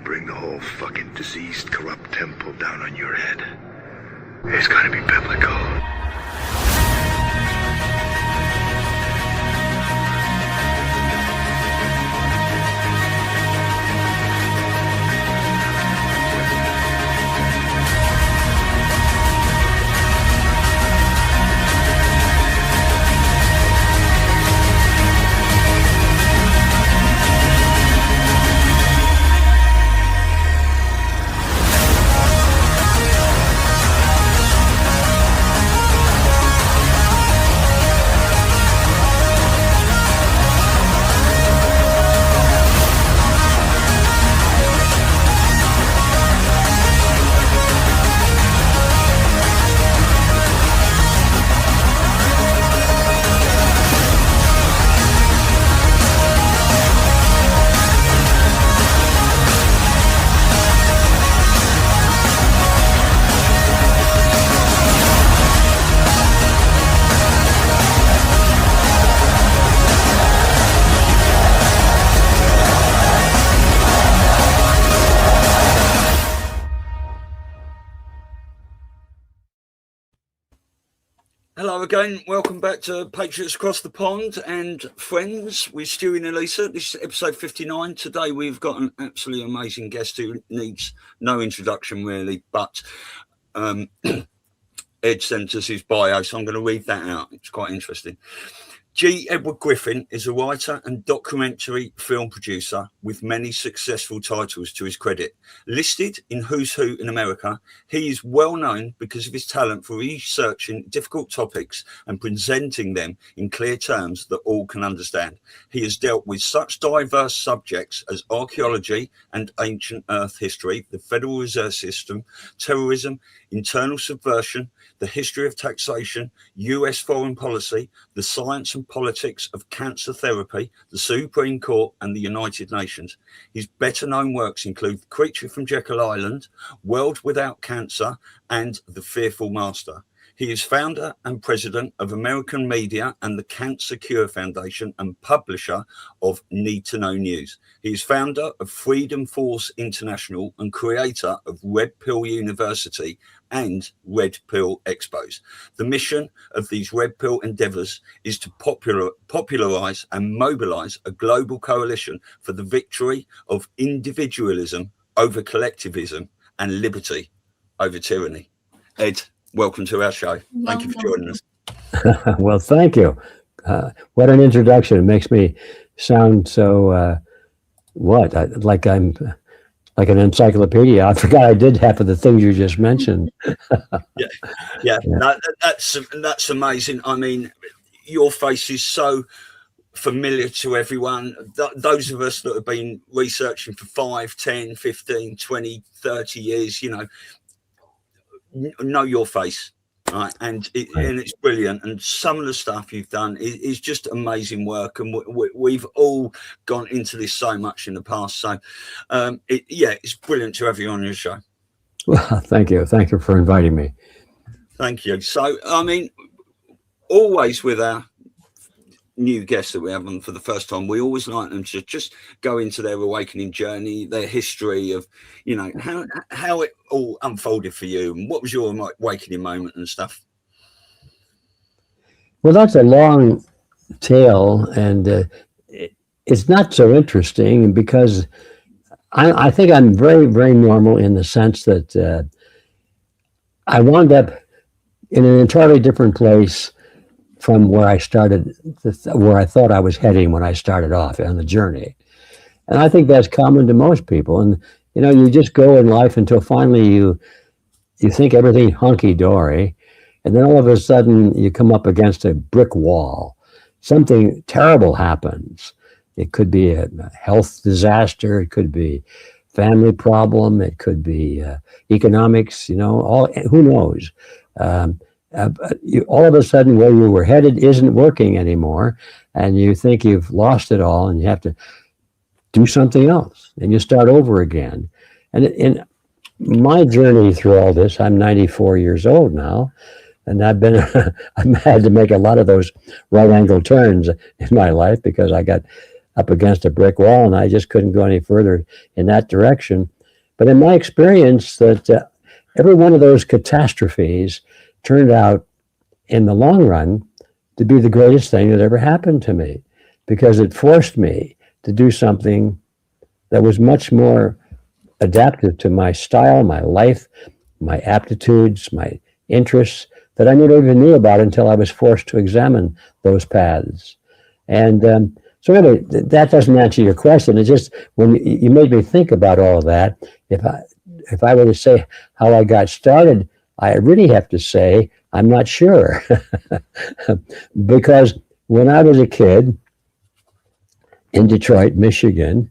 bring the whole fucking diseased, corrupt temple down on your head. It's gonna be biblical. Hello again, welcome back to Patriots Across the Pond and Friends with Stu and Elisa. This is episode 59. Today we've got an absolutely amazing guest who needs no introduction really, but Ed sent us his bio, so I'm going to read that out. It's quite interesting. G. Edward Griffin is a writer and documentary film producer with many successful titles to his credit. Listed in Who's Who in America, he is well known because of his talent for researching difficult topics and presenting them in clear terms that all can understand. He has dealt with such diverse subjects as archaeology and ancient Earth history, the Federal Reserve System, terrorism, internal subversion, the history of taxation, US foreign policy, the science and politics of cancer therapy, the Supreme Court and the United Nations. His better known works include Creature from Jekyll Island, World Without Cancer and The Fearful Master. He is founder and president of American Media and the Cancer Cure Foundation and publisher of Need to Know News. He is founder of Freedom Force International and creator of Red Pill University and Red Pill Expos. The mission of these Red Pill endeavors is to popularize and mobilize a global coalition for the victory of individualism over collectivism and liberty over tyranny. Ed, welcome to our show. Thank you for joining us. Well, thank you. What an introduction. It makes me sound so, like I'm like an encyclopedia. I forgot I did half of the things you just mentioned. Yeah. No, that's amazing. I mean, your face is so familiar to everyone. Those of us that have been researching for 5, 10, 15, 20, 30 years, know your face, right? And it's brilliant. And some of the stuff you've done is just amazing work. And we've all gone into this so much in the past. So, it's brilliant to have you on your show. Well, thank you. Thank you for inviting me. Thank you. So, I mean, always with our new guests that we have on for the first time, we always like them to just go into their awakening journey, their history of, how it all unfolded for you and what was your awakening moment and stuff. Well, that's a long tale, and it's not so interesting because I think I'm very, very normal in the sense that I wound up in an entirely different place from where I started, where I thought I was heading when I started off on the journey. And I think that's common to most people. And, you just go in life until finally you think everything hunky-dory, and then all of a sudden you come up against a brick wall. Something terrible happens. It could be a health disaster. It could be family problem. It could be economics, who knows? All of a sudden where you were headed isn't working anymore, and you think you've lost it all and you have to do something else and you start over again. And in my journey through all this, I'm 94 years old now, and I've had to make a lot of those right angle turns in my life because I got up against a brick wall and I just couldn't go any further in that direction. But in my experience, that every one of those catastrophes turned out in the long run to be the greatest thing that ever happened to me, because it forced me to do something that was much more adaptive to my style, my life, my aptitudes, my interests, that I never even knew about until I was forced to examine those paths. And so anyway, that doesn't answer your question. It's just when you made me think about all of that, if I were to say how I got started, I really have to say I'm not sure. Because when I was a kid in Detroit, Michigan,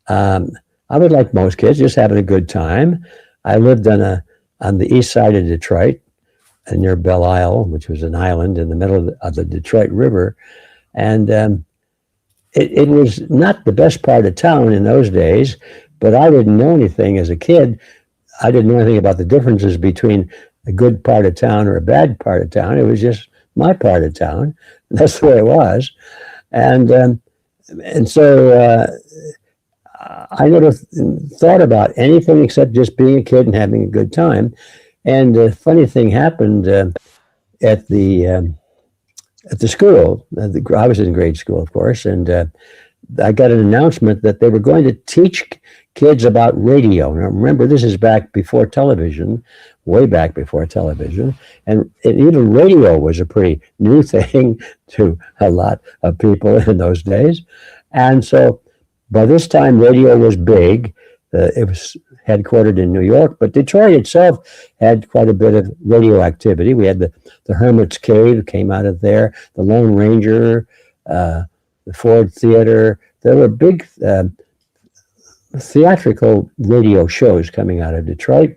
I was like most kids, just having a good time. I lived on the east side of Detroit, near Belle Isle, which was an island in the middle of the Detroit River. And it was not the best part of town in those days, but I didn't know anything as a kid. I didn't know anything about the differences between a good part of town or a bad part of town. It was just my part of town. That's the way it was. And so I never thought about anything except just being a kid and having a good time. And a funny thing happened at the school. I was in grade school, of course, and I got an announcement that they were going to teach kids about radio. Now, remember, this is back before television, way back before television, and even radio was a pretty new thing to a lot of people in those days. And so by this time, radio was big. It was headquartered in New York, but Detroit itself had quite a bit of radio activity. We had the Hermit's Cave came out of there, the Lone Ranger, the Ford Theater. There were big theatrical radio shows coming out of Detroit.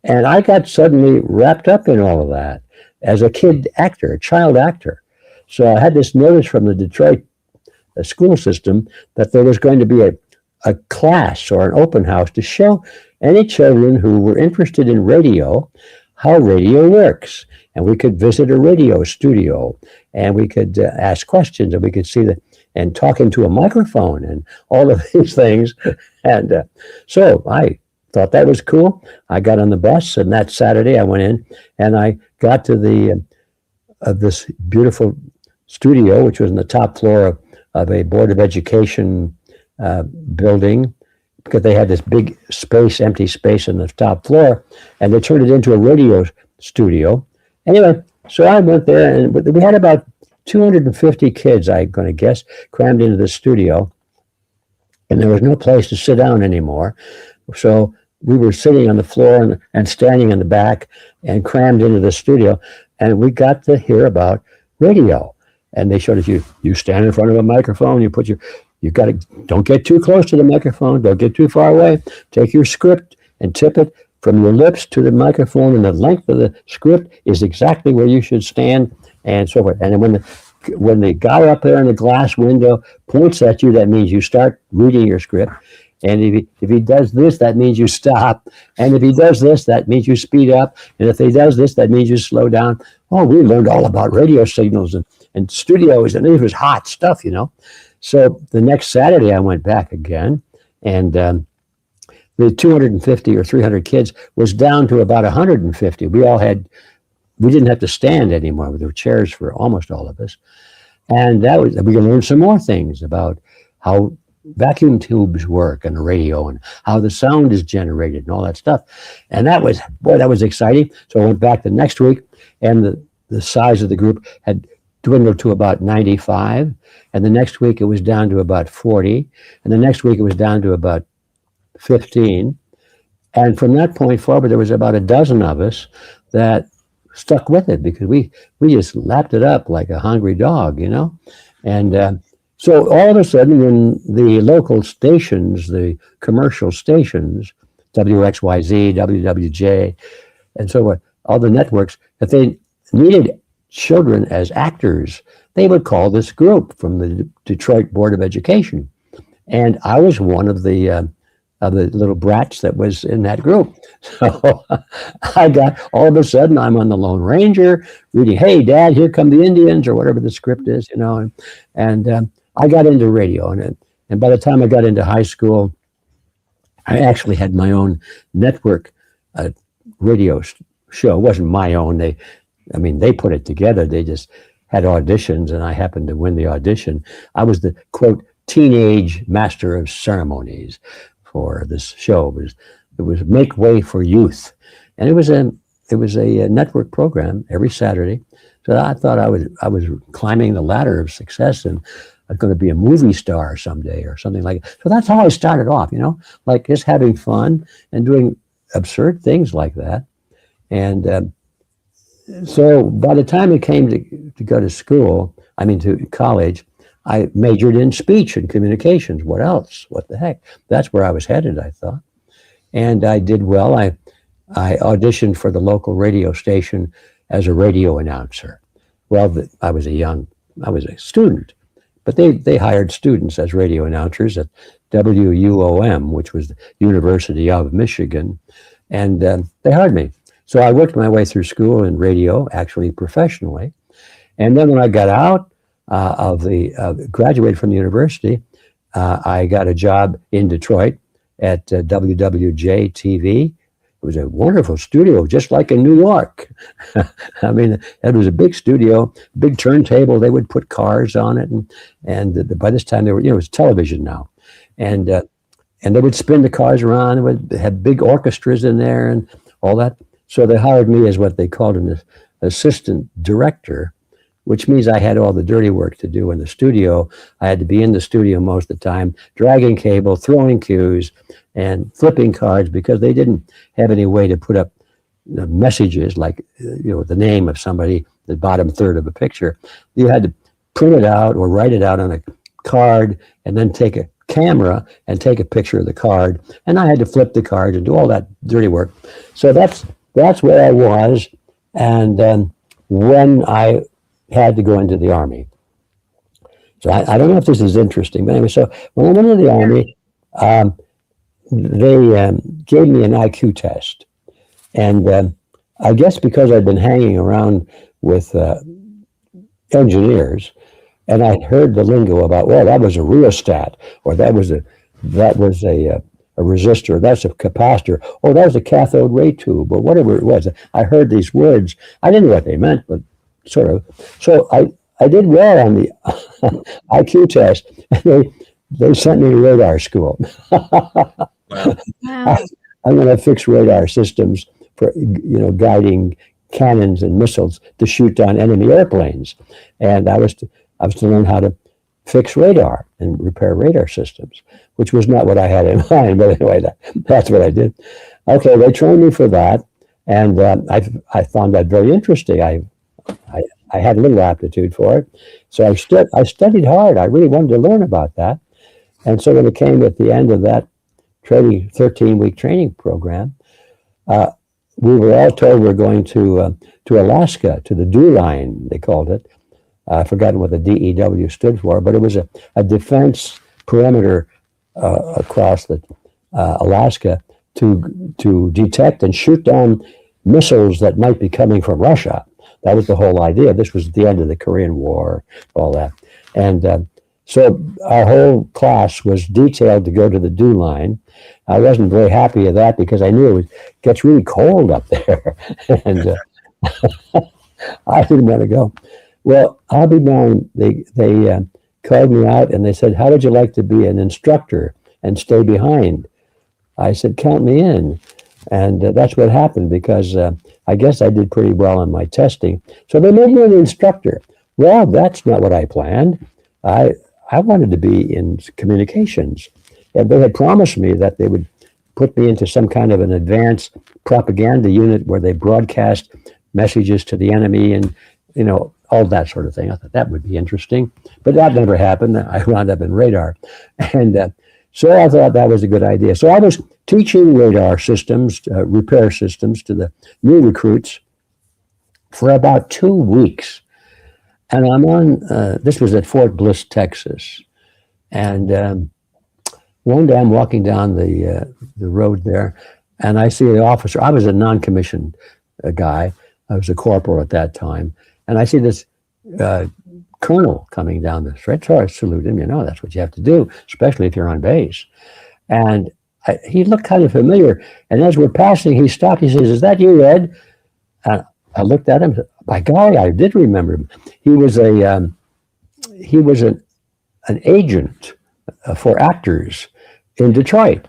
And I got suddenly wrapped up in all of that as a kid actor, a child actor. So I had this notice from the Detroit school system that there was going to be a class or an open house to show any children who were interested in radio how radio works. And we could visit a radio studio, and we could ask questions, and we could see and talk into a microphone and all of these things. And so I thought that was cool. I got on the bus, and that Saturday I went in and I got to this beautiful studio, which was on the top floor of a Board of Education building, because they had this big space, empty space on the top floor, and they turned it into a radio studio. Anyway, so I went there, and we had about 250 kids, I'm going to guess, crammed into the studio, and there was no place to sit down anymore. So we were sitting on the floor and standing in the back and crammed into the studio, and we got to hear about radio. And they showed us, you stand in front of a microphone, don't get too close to the microphone, don't get too far away. Take your script and tip it from your lips to the microphone, and the length of the script is exactly where you should stand, and so forth. And when the guy up there in the glass window points at you, that means you start reading your script. And if he does this, that means you stop. And if he does this, that means you speed up. And if he does this, that means you slow down. Oh, we learned all about radio signals and studios, and it was hot stuff, So the next Saturday I went back again, and the 250 or 300 kids was down to about 150. We didn't have to stand anymore. There were chairs for almost all of us. And we learned some more things about how vacuum tubes work on the radio and how the sound is generated and all that stuff. And that was exciting. So I went back the next week, and the size of the group had dwindled to about 95. And the next week it was down to about 40. And the next week it was down to about 15. And from that point forward, there was about a dozen of us that stuck with it, because we just lapped it up like a hungry dog, And so all of a sudden, when the local stations, the commercial stations, WXYZ, WWJ, and so on, all the networks, if they needed children as actors, they would call this group from the Detroit Board of Education. And I was one of the little brats that was in that group. So all of a sudden, I'm on the Lone Ranger reading, "Hey, Dad, here come the Indians," or whatever the script is, and I got into radio. And by the time I got into high school, I actually had my own network radio show. It wasn't my own. They put it together. They just had auditions, and I happened to win the audition. I was the, quote, teenage master of ceremonies for this show. It was Make Way for Youth. And it was a network program every Saturday. So I thought I was climbing the ladder of success, and I'm going to be a movie star someday or something like that. So that's how I started off, like just having fun and doing absurd things like that. And so by the time it came to go to school, to college, I majored in speech and communications. What else? What the heck? That's where I was headed, I thought. And I did well. I auditioned for the local radio station as a radio announcer. Well, I was a student, but they hired students as radio announcers at WUOM, which was the University of Michigan, and they hired me. So I worked my way through school in radio, actually professionally. And then when I got out graduated from the university, I got a job in Detroit at WWJ TV. It was a wonderful studio, just like in New York. It was a big studio, big turntable. They would put cars on it, and by this time it was television now, and they would spin the cars around. They would have big orchestras in there and all that. So they hired me as what they called an assistant director, which means I had all the dirty work to do in the studio. I had to be in the studio most of the time, dragging cable, throwing cues, and flipping cards, because they didn't have any way to put up messages like the name of somebody, the bottom third of a picture. You had to print it out or write it out on a card, and then take a camera and take a picture of the card. And I had to flip the cards and do all that dirty work. So that's where I was. And when I had to go into the Army. So I don't know if this is interesting, but anyway, so when I went into the Army, they gave me an IQ test. And I guess because I'd been hanging around with engineers, and I'd heard the lingo about, well, that was a rheostat, or that was a resistor, that's a capacitor, or that was a cathode ray tube, or whatever it was. I heard these words. I didn't know what they meant, but sort of. So I did well on the IQ test. They sent me to radar school. Wow. I'm going to fix radar systems for guiding cannons and missiles to shoot down enemy airplanes, and I was to learn how to fix radar and repair radar systems, which was not what I had in mind. But anyway, that's what I did. Okay, they trained me for that, and I found that very interesting. I had a little aptitude for it, so I studied hard. I really wanted to learn about that, and so when it came at the end of that 13-week training program, we were all told we're going to Alaska, to the DEW line, they called it. I've forgotten what the DEW stood for, but it was a defense perimeter across Alaska to detect and shoot down missiles that might be coming from Russia. That was the whole idea. This was the end of the Korean War, all that. And so our whole class was detailed to go to the DEW line. I wasn't very happy with that because I knew it gets really cold up there. And I didn't want to go. Well, I'll be darned. They called me out and they said, how would you like to be an instructor and stay behind? I said, count me in. And that's what happened, because I guess I did pretty well in my testing. So they made me an instructor. Well, that's not what I planned. I wanted to be in communications. And they had promised me that they would put me into some kind of an advanced propaganda unit where they broadcast messages to the enemy and, all that sort of thing. I thought that would be interesting. But that never happened. I wound up in radar. And so I thought that was a good idea. So I was teaching radar systems, repair systems to the new recruits for about 2 weeks. And I'm on, this was at Fort Bliss, Texas. And one day I'm walking down the road there, and I see the officer. I was a non-commissioned guy. I was a corporal at that time. And I see this colonel coming down the street. So I salute him. That's what you have to do, especially if you're on base. And he looked kind of familiar. And as we're passing, he stopped. He says, "Is that you, Ed?" And I looked at him. By golly, I did remember him. He was an agent for actors in Detroit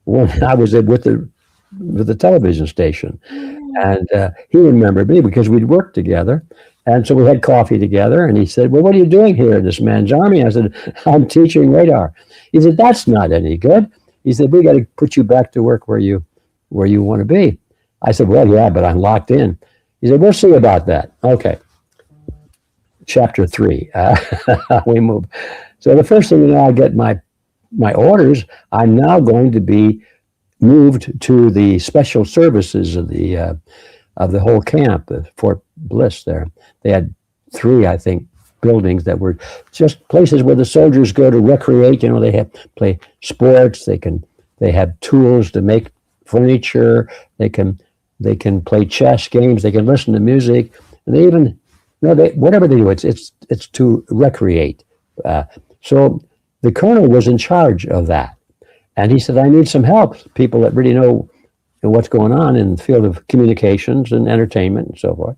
when I was with the television station. And he remembered me because we'd worked together. And so we had coffee together. And he said, "Well, what are you doing here in this man's army?" I said, "I'm teaching radar." He said, "That's not any good." He said, "We got to put you back to work where you want to be." I said, "Well, yeah, but I'm locked in." He said, "We'll see about that." Okay. Chapter 3. We move. So the first thing, I get my orders. I'm now going to be moved to the special services of the whole camp, the Fort Bliss there. They had 3, I think, buildings that were just places where the soldiers go to recreate. They have play sports. They have tools to make furniture. They can play chess games. They can listen to music. And they even, whatever they do, it's to recreate. So the colonel was in charge of that. And he said, "I need some help, people that really know what's going on in the field of communications and entertainment and so forth."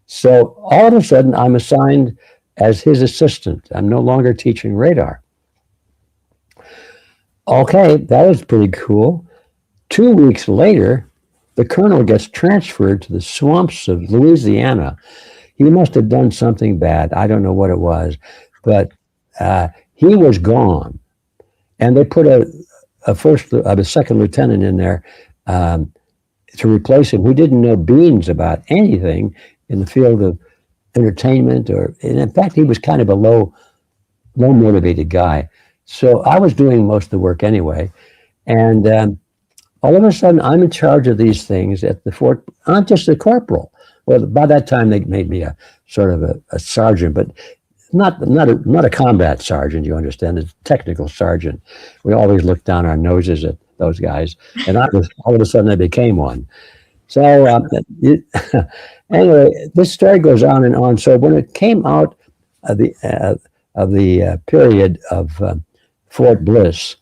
So all of a sudden, I'm assigned as his assistant. I'm no longer teaching radar. Okay, that was pretty cool. 2 weeks later, the colonel gets transferred to the swamps of Louisiana. He must have done something bad. I don't know what it was, but he was gone. And they put a second lieutenant in there to replace him, who didn't know beans about anything in the field of entertainment, and in fact, he was kind of a low motivated guy. So I was doing most of the work anyway. And all of a sudden, I'm in charge of these things at the fort. I'm just a corporal. Well, by that time, they made me a sort of a sergeant, but not a combat sergeant, you understand, a technical sergeant. We always looked down our noses at those guys, and all of a sudden I became one. So anyway, this story goes on and on. So when it came out of the period of Fort Bliss,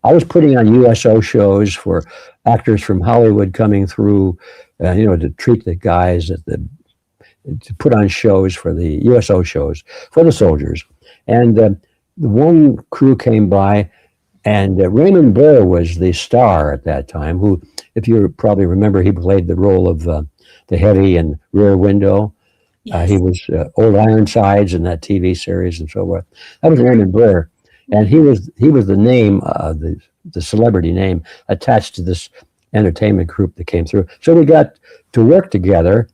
I was putting on USO shows for actors from Hollywood coming through, to treat the guys to put on shows for the USO shows for the soldiers. And the one crew came by, and Raymond Burr was the star at that time, who, if you probably remember, he played the role of the heavy and Rear Window. Yes. He was Old Ironsides in that TV series and so forth. That was Raymond Burr. And he was the name, the celebrity name attached to this entertainment group that came through. So we got to work together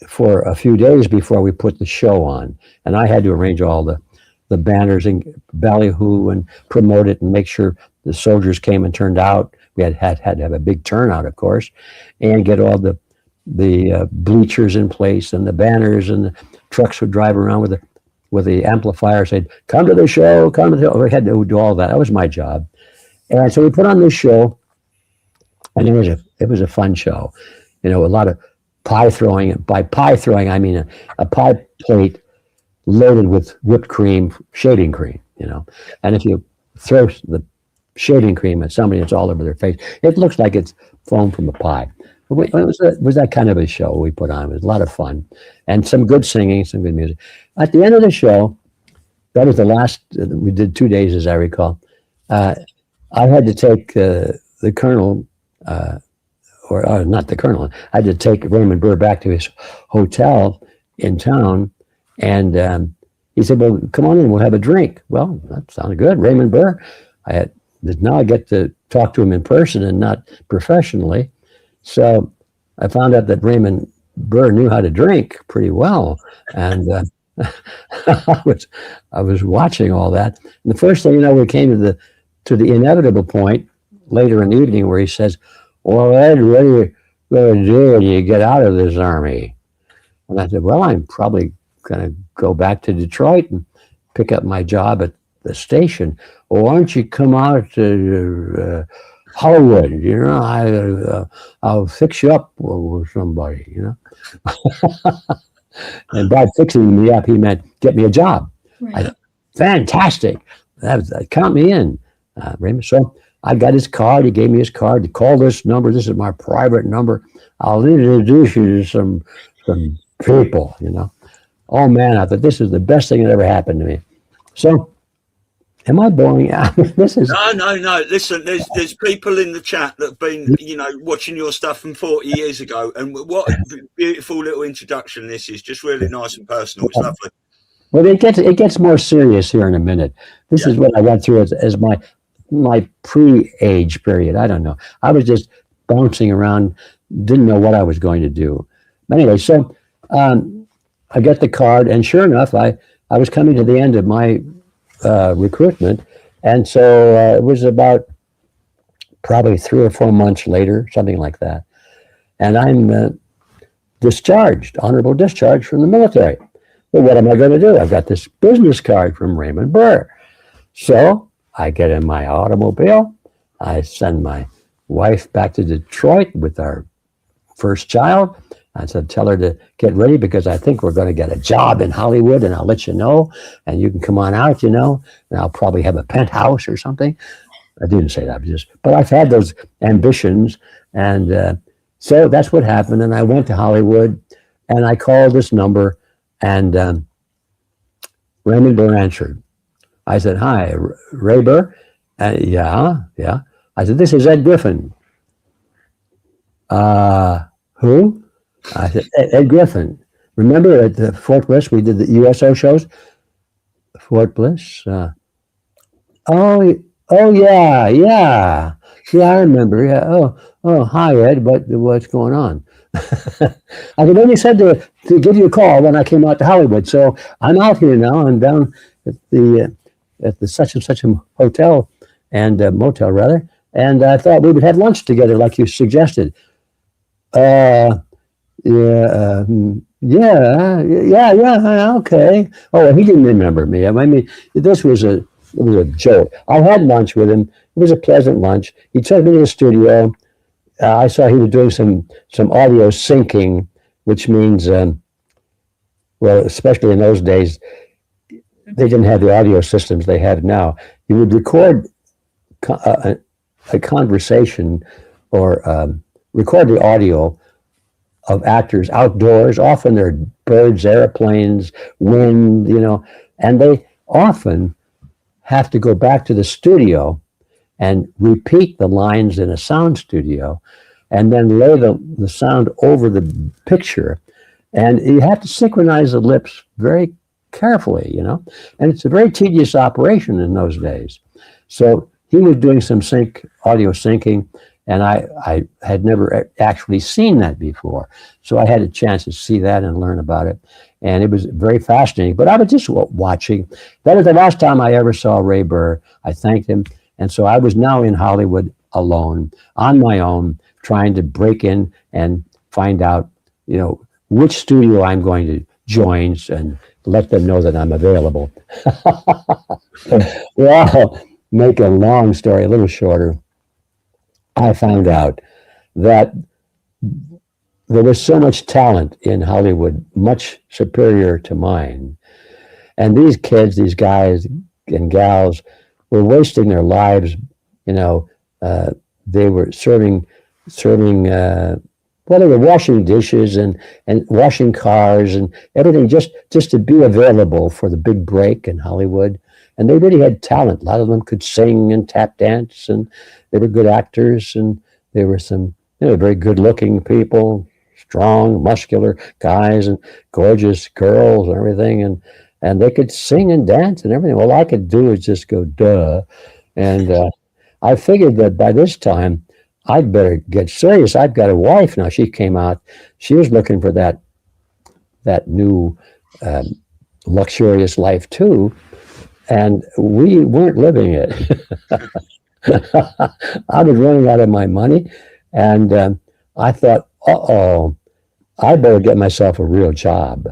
for a few days before we put the show on. And I had to arrange all the banners and ballyhoo and promote it and make sure the soldiers came and turned out. We had to have a big turnout, of course, and get all the bleachers in place and the banners, and the trucks would drive around with the amplifier, said, "Come to the show, come to the show." We had to do all that. That was my job. And so we put on this show, and it was a fun show. A lot of pie throwing. By pie throwing, I mean a pie plate loaded with whipped cream, shaving cream, And if you throw the shaving cream at somebody, it's all over their face. It looks like it's foam from a pie. It was that kind of a show we put on. It was a lot of fun, and some good singing, some good music. At the end of the show, that was the last. We did 2 days, as I recall. I had to take the colonel, or not the colonel. I had to take Raymond Burr back to his hotel in town, and he said, "Well, come on in. We'll have a drink." Well, that sounded good. Raymond Burr. Now I get to talk to him in person and not professionally. So I found out that Raymond Burr knew how to drink pretty well, and I was watching all that. And the first thing you know, we came to the inevitable point later in the evening where he says, "Well, Ed, what are you going to do when you get out of this army?" And I said, "Well, I'm probably going to go back to Detroit and pick up my job at the station." "Well, why don't you come out to Hollywood? I'll fix you up with somebody, And by fixing me up, he meant get me a job. Right. Fantastic. Count me in. Raymond. So I got his card. He gave me his card. He called this number. This is my private number. I'll introduce you to some people, you know. Oh, man, I thought this is the best thing that ever happened to me. So am I boring? This is no. Listen, there's people in the chat that have been, you know, watching your stuff from 40 years ago, and what a beautiful little introduction this is. Just really nice and personal. It's lovely. Well, it gets more serious here in a minute. This is what I went through as my pre-age period. I don't know. I was just bouncing around, didn't know what I was going to do. But anyway, so I get the card, and sure enough, I was coming to the end of my recruitment, and so it was about probably 3 or 4 months later, something like that, and I'm discharged, honorable discharge from the military. Well, what am I going to do? I've got this business card from Raymond Burr. So I get in my automobile. I send my wife back to Detroit with our first child. I said, tell her to get ready because I think we're going to get a job in Hollywood, and I'll let you know, and you can come on out, you know, and I'll probably have a penthouse or something. I didn't say that, but I've had those ambitions, and so that's what happened. And I went to Hollywood, and I called this number, and Raymond Burr answered. I said, hi, Ray Burr? Yeah. I said, this is Ed Griffin. Who? I said, Ed Griffin. Remember at the Fort Bliss, we did the USO shows? Fort Bliss? Oh, yeah. Yeah, I remember. Yeah. Oh, hi, Ed. What's going on? I could only said to give you a call when I came out to Hollywood. So I'm out here now. I'm down at the such and such a hotel and motel rather. And I thought we would have lunch together like you suggested. Yeah, okay. Oh, he didn't remember me. I mean, this was a joke. I had lunch with him. It was a pleasant lunch. He took me to the studio. I saw he was doing some audio syncing, which means, well, especially in those days, they didn't have the audio systems they have now. You would record a conversation or record the audio of actors outdoors. Often they're birds, airplanes, wind, you know, and they often have to go back to the studio and repeat the lines in a sound studio and then lay the sound over the picture. And you have to synchronize the lips very carefully, you know, and it's a very tedious operation in those days. So he was doing some audio syncing, and I had never actually seen that before. So I had a chance to see that and learn about it. And it was very fascinating, but I was just watching. That was the last time I ever saw Ray Burr. I thanked him. And so I was now in Hollywood alone, on my own, trying to break in and find out, you know, which studio I'm going to join and let them know that I'm available. Well, make a long story a little shorter. I found out that there was so much talent in Hollywood, much superior to mine. And these kids, these guys and gals, were wasting their lives. You know, they were serving. Well, they were washing dishes and washing cars and everything just to be available for the big break in Hollywood. And they really had talent. A lot of them could sing and tap dance, and they were good actors. And there were some, you know, very good-looking people, strong, muscular guys, and gorgeous girls and everything. And they could sing and dance and everything. All I could do is just go, duh. And I figured that by this time, I'd better get serious. I've got a wife now. She came out. She was looking for that new luxurious life too. And we weren't living it. I was running out of my money. And I thought, I better get myself a real job.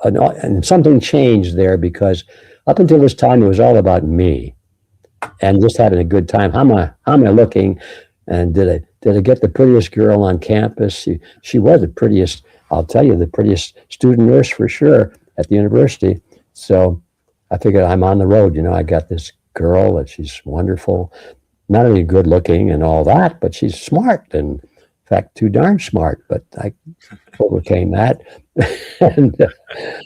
And something changed there, because up until this time, it was all about me and just having a good time. How am I looking? And did I get the prettiest girl on campus? She was the prettiest, I'll tell you, the prettiest student nurse for sure at the university. So I figured I'm on the road. You know, I got this girl, that she's wonderful, not only good looking and all that, but she's smart, and in fact, too darn smart, but I overcame that. And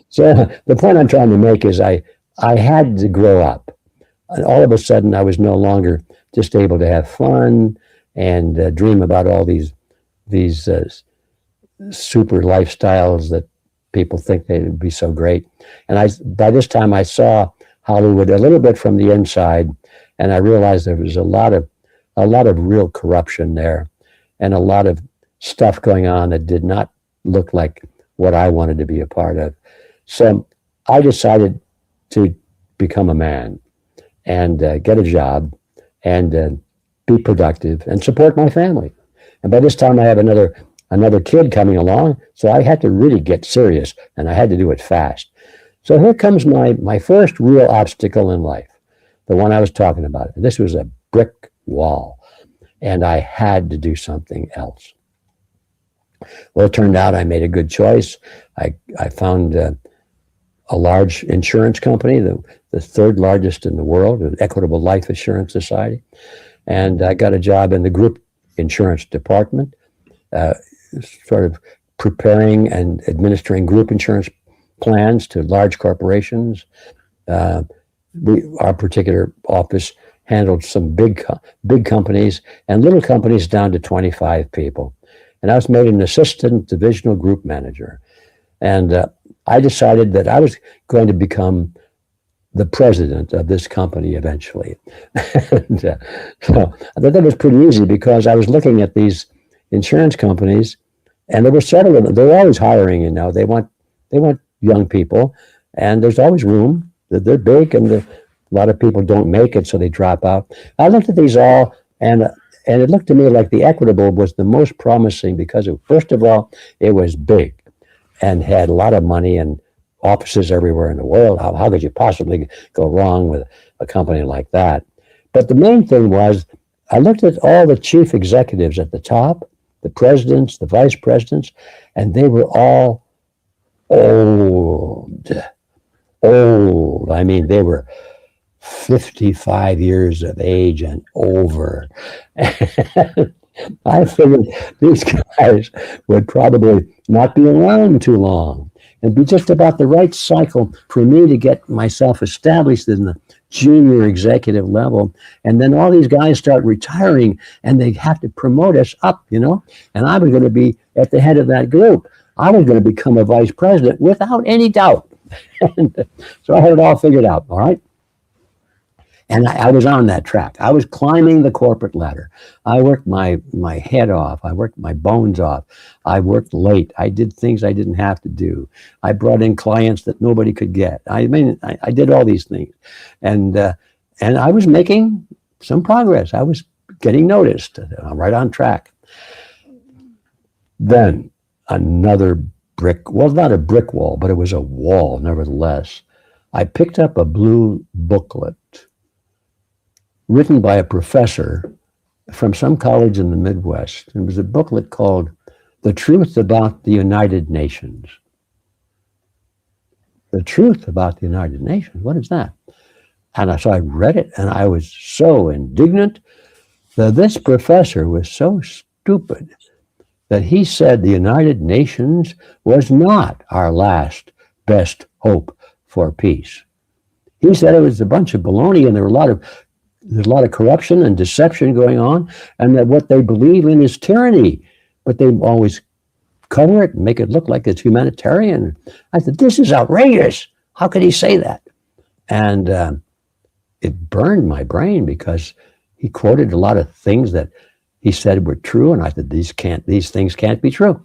so the point I'm trying to make is I had to grow up. And all of a sudden, I was no longer just able to have fun and dream about all these super lifestyles that people think they would be so great. And by this time, I saw Hollywood a little bit from the inside, and I realized there was a lot of real corruption there, and a lot of stuff going on that did not look like what I wanted to be a part of. So I decided to become a man and get a job and be productive and support my family. And by this time, I have another kid coming along, so I had to really get serious, and I had to do it fast. So here comes my first real obstacle in life, the one I was talking about. This was a brick wall, and I had to do something else. Well, it turned out I made a good choice. I found a large insurance company, the third largest in the world, an Equitable Life Assurance Society, and I got a job in the group insurance department, sort of preparing and administering group insurance plans to large corporations. Our particular office handled some big companies and little companies down to 25 people. And I was made an assistant divisional group manager. And I decided that I was going to become the president of this company eventually. And, so I thought that was pretty easy, because I was looking at these insurance companies, and there were several of them. They're always hiring, they want young people, and there's always room. They're big, and a lot of people don't make it, so they drop out. I looked at these all, and it looked to me like the Equitable was the most promising, because first of all, it was big and had a lot of money and offices everywhere in the world. How could you possibly go wrong with a company like that? But the main thing was, I looked at all the chief executives at the top, the presidents, the vice presidents, and they were all old. I mean, they were 55 years of age and over. I figured these guys would probably not be around too long. It'd be just about the right cycle for me to get myself established in the junior executive level. And then all these guys start retiring, and they have to promote us up, and I was going to be at the head of that group. I was going to become a vice president without any doubt. And so I had it all figured out, all right? And I was on that track. I was climbing the corporate ladder. I worked my head off. I worked my bones off. I worked late. I did things I didn't have to do. I brought in clients that nobody could get. I mean, I did all these things. And I was making some progress. I was getting noticed. I'm right on track. Then another not a brick wall, but it was a wall nevertheless. I picked up a blue booklet written by a professor from some college in the Midwest. It was a booklet called The Truth About the United Nations. The Truth About the United Nations? What is that? And so I read it, and I was so indignant that this professor was so stupid that he said the United Nations was not our last best hope for peace. He said it was a bunch of baloney, and there's a lot of corruption and deception going on, and that what they believe in is tyranny, but they always cover it and make it look like it's humanitarian. I said, this is outrageous. How could he say that? And it burned my brain, because he quoted a lot of things that he said were true, and I said, these things can't be true.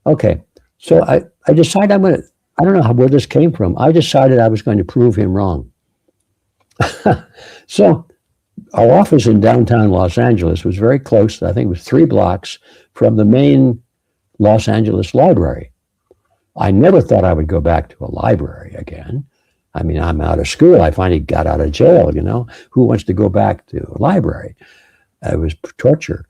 Okay, so I decided I don't know where this came from. I decided I was going to prove him wrong. So our office in downtown Los Angeles was very close. I think it was 3 blocks from the main Los Angeles library. I never thought I would go back to a library again. I mean, I'm out of school. I finally got out of jail, Who wants to go back to a library? It was torture.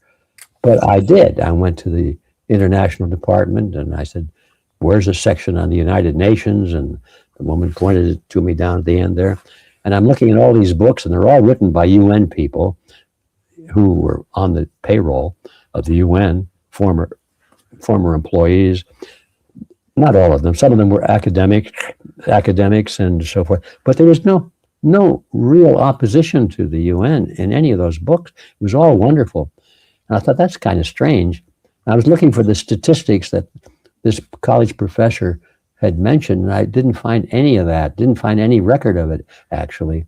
But I did. I went to the international department, and I said, where's a section on the United Nations? And the woman pointed it to me down at the end there. And I'm looking at all these books, and they're all written by UN people who were on the payroll of the UN, former employees. Not all of them. Some of them were academics and so forth. But there was no real opposition to the UN in any of those books. It was all wonderful. And I thought, that's kind of strange. I was looking for the statistics that this college professor had mentioned, and I didn't find any of that, didn't find any record of it, actually.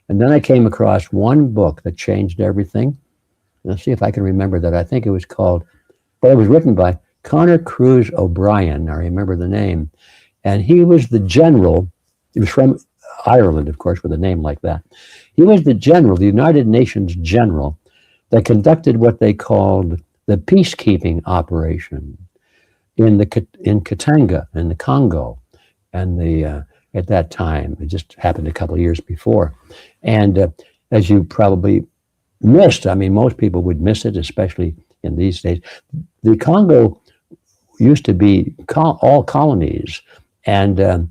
And then I came across one book that changed everything. Let's see if I can remember that. I think it was called, well, it was written by Connor Cruz O'Brien. I remember the name. And he was the general. He was from Ireland, of course, with a name like that. He was the general, the United Nations general, that conducted what they called the peacekeeping operation in Katanga, in the Congo, and at that time, it just happened a couple of years before. And as you probably missed, I mean, most people would miss it, especially in these days. The Congo used to be all colonies, and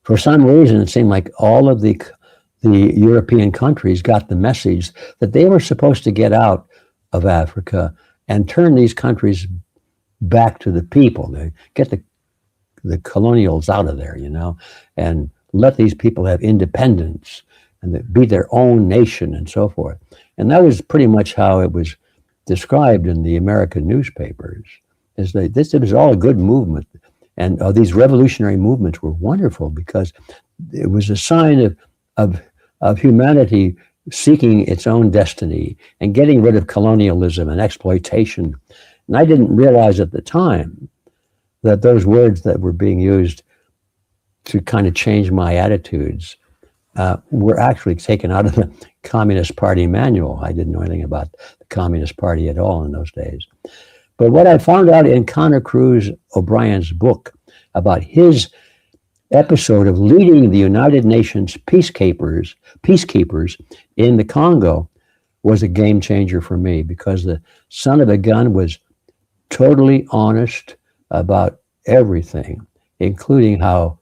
for some reason, it seemed like all of the European countries got the message that they were supposed to get out of Africa and turn these countries back to the people. They get the colonials out of there, and let these people have independence and be their own nation and so forth. And that was pretty much how it was described in the American newspapers. This was all a good movement. And these revolutionary movements were wonderful because it was a sign of humanity seeking its own destiny and getting rid of colonialism and exploitation. And I didn't realize at the time that those words that were being used to kind of change my attitudes were actually taken out of the Communist Party manual. I didn't know anything about the Communist Party at all in those days. But what I found out in Connor Cruz O'Brien's book about his episode of leading the United Nations peacekeepers in the Congo was a game changer for me, because the son of a gun was totally honest about everything, including how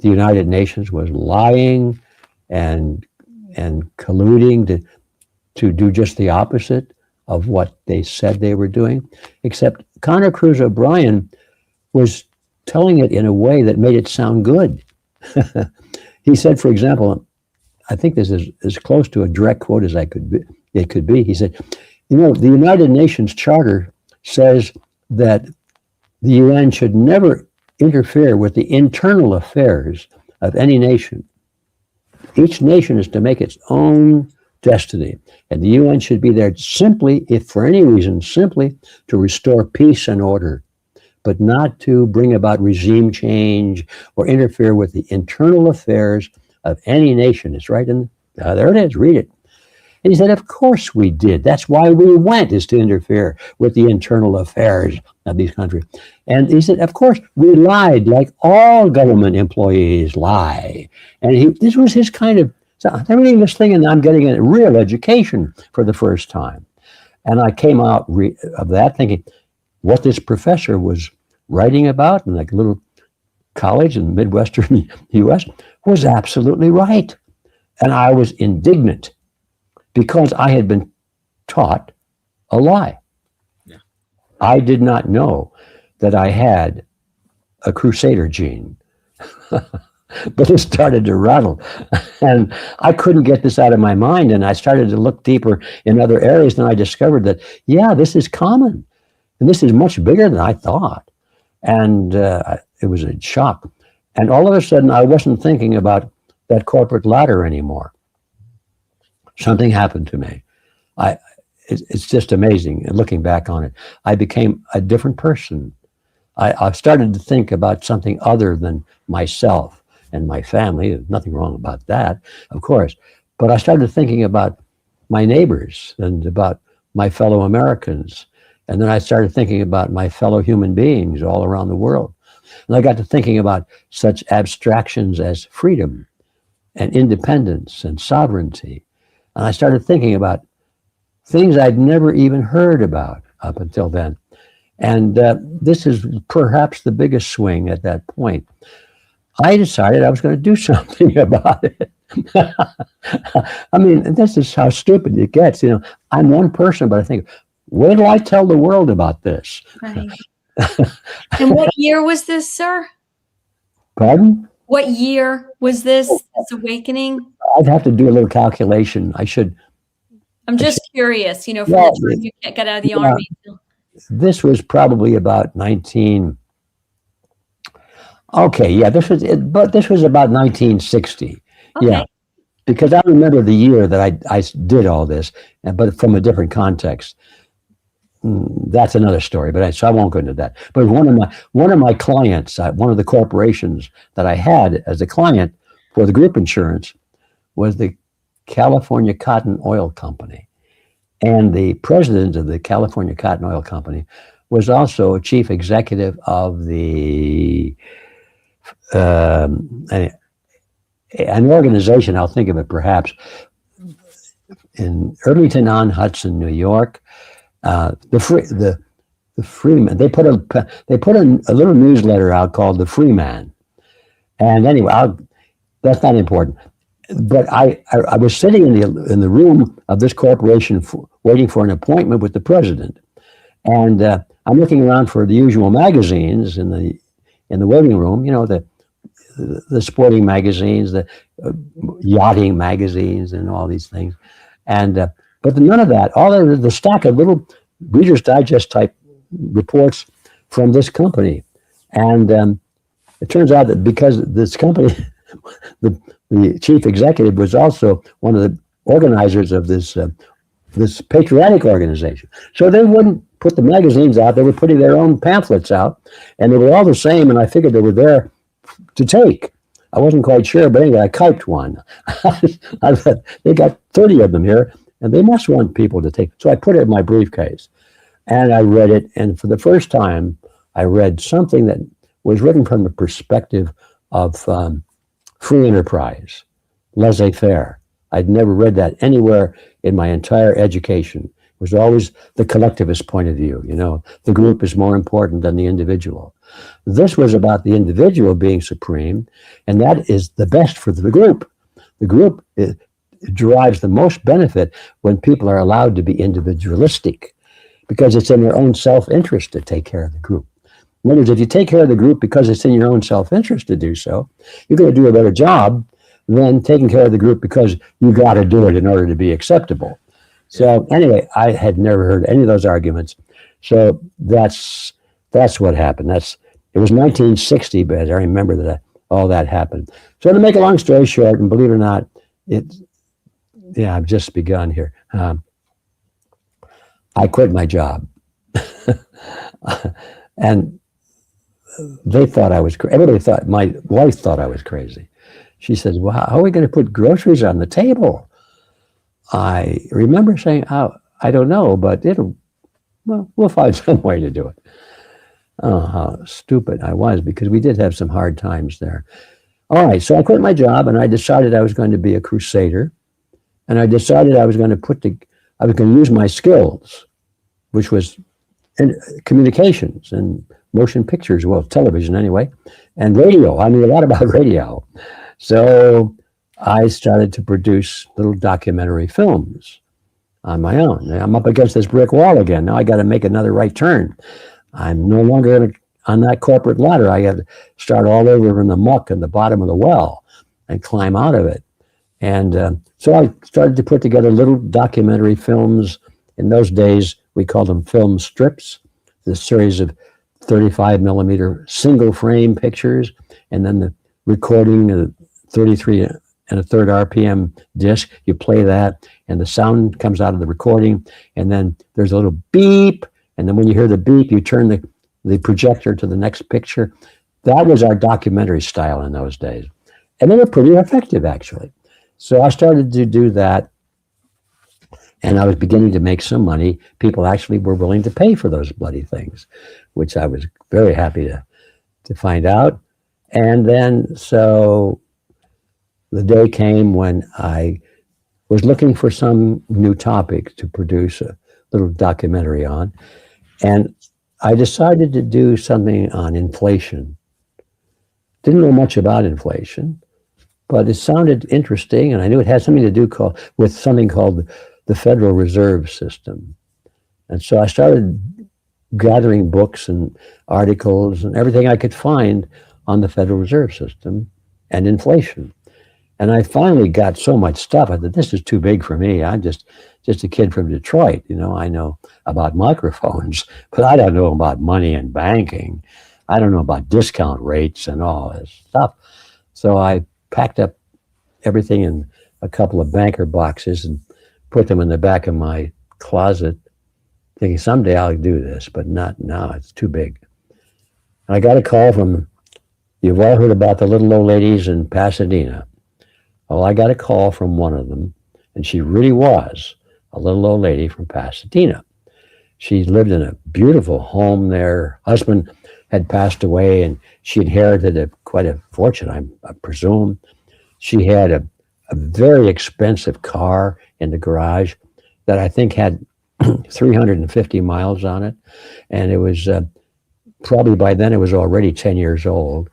the United Nations was lying and colluding to do just the opposite of what they said they were doing. Except Connor Cruz O'Brien was telling it in a way that made it sound good. He said, for example, I think this is as close to a direct quote as it could be. He said, the United Nations Charter says that the UN should never interfere with the internal affairs of any nation. Each nation is to make its own destiny, and the UN should be there simply, if for any reason, simply to restore peace and order, but not to bring about regime change or interfere with the internal affairs of any nation. It's right in there. It is. Read it. And he said, of course we did. That's why we went, is to interfere with the internal affairs of these countries. And he said, of course, we lied like all government employees lie. And this was his kind of, so I'm reading this thing and I'm getting a real education for the first time. And I came out of that thinking what this professor was writing about in like a little college in the Midwestern US was absolutely right. And I was indignant because I had been taught a lie. Yeah. I did not know that I had a crusader gene. But it started to rattle. And I couldn't get this out of my mind. And I started to look deeper in other areas. And I discovered that, yeah, this is common. And this is much bigger than I thought. And it was a shock. And all of a sudden, I wasn't thinking about that corporate ladder anymore. Something happened to me. It's just amazing. Looking back on it, I became a different person. I started to think about something other than myself and my family. There's nothing wrong about that, of course. But I started thinking about my neighbors and about my fellow Americans. And then I started thinking about my fellow human beings all around the world. And I got to thinking about such abstractions as freedom and independence and sovereignty. And I started thinking about things I'd never even heard about up until then. And this is perhaps the biggest swing at that point. I decided I was going to do something about it. I mean, this is how stupid it gets. You know, I'm one person, but I think, where do I tell the world about this? Right. And what year was this, sir? Pardon? What year was this awakening? I'd have to do a little calculation. I'm just curious, you know, from Yeah, the time you got out of the yeah. Army. This was probably about 19. Okay, yeah, this was about 1960. Okay. Yeah, because I remember the year that I did all this, but from a different context. That's another story, so I won't go into that. But one of my clients, one of the corporations that I had as a client for the group insurance, was the California Cotton Oil Company, and the president of the California Cotton Oil Company was also a chief executive of the an organization. I'll think of it perhaps in Irvington-on-Hudson, New York. The Freeman. They put a little newsletter out called the Freeman. And anyway, that's not important. But I was sitting in the room of this corporation waiting for an appointment with the president, and I'm looking around for the usual magazines in the waiting room. You know, the sporting magazines, the yachting magazines, and all these things, and. But none of that. All of the stack of little Reader's Digest type reports from this company, and it turns out that because this company, the chief executive was also one of the organizers of this patriotic organization. So they wouldn't put the magazines out; they were putting their own pamphlets out, and they were all the same. And I figured they were there to take. I wasn't quite sure, but anyway, I typed one. I thought, they got 30 of them here. And they must want people to take. So I put it in my briefcase and I read it. And for the first time, I read something that was written from the perspective of free enterprise, laissez-faire. I'd never read that anywhere in my entire education. It was always the collectivist point of view. You know, the group is more important than the individual. This was about the individual being supreme, and that is the best for the group. The group derives the most benefit when people are allowed to be individualistic, because it's in their own self-interest to take care of the group. In other words, if you take care of the group because it's in your own self-interest to do so, you're going to do a better job than taking care of the group because you got to do it in order to be acceptable. So anyway, I had never heard any of those arguments. So that's what happened. It was 1960, but I remember that all that happened. So to make a long story short, and believe it or not, I've just begun here. I quit my job. And they thought I was crazy. Everybody thought, my wife thought I was crazy. She says, well, how are we going to put groceries on the table? I remember saying, oh, I don't know, but we'll find some way to do it. Oh, how stupid I was, because we did have some hard times there. All right, so I quit my job and I decided I was going to be a crusader. And I decided I was going to use my skills, which was in communications and motion pictures, well, television anyway, and radio. I knew a lot about radio. So I started to produce little documentary films on my own. I'm up against this brick wall again. Now I got to make another right turn. I'm no longer on that corporate ladder. I got to start all over in the muck in the bottom of the well and climb out of it. And so I started to put together little documentary films. In those days, we called them film strips, this series of 35 millimeter single frame pictures, and then the recording of 33 and a third RPM disc. You play that, and the sound comes out of the recording, and then there's a little beep, and then when you hear the beep, you turn the projector to the next picture. That was our documentary style in those days. And they were pretty effective, actually. So I started to do that, and I was beginning to make some money. People actually were willing to pay for those bloody things, which I was very happy to find out. And then, so the day came when I was looking for some new topic to produce a little documentary on, and I decided to do something on inflation. Didn't know much about inflation, but it sounded interesting, and I knew it had something to do with something called the Federal Reserve System. And so I started gathering books and articles and everything I could find on the Federal Reserve System and inflation. And I finally got so much stuff. I thought, this is too big for me. I'm just a kid from Detroit. You know, I know about microphones, but I don't know about money and banking. I don't know about discount rates and all this stuff. So I packed up everything in a couple of banker boxes and put them in the back of my closet, thinking someday I'll do this, but not now. It's too big. And I got a call from, you've all heard about the little old ladies in Pasadena. Well, I got a call from one of them, and she really was a little old lady from Pasadena. She lived in a beautiful home there. Husband had passed away, and she inherited quite a fortune, I presume. She had a very expensive car in the garage that I think had 350 miles on it. And it was probably by then it was already 10 years old.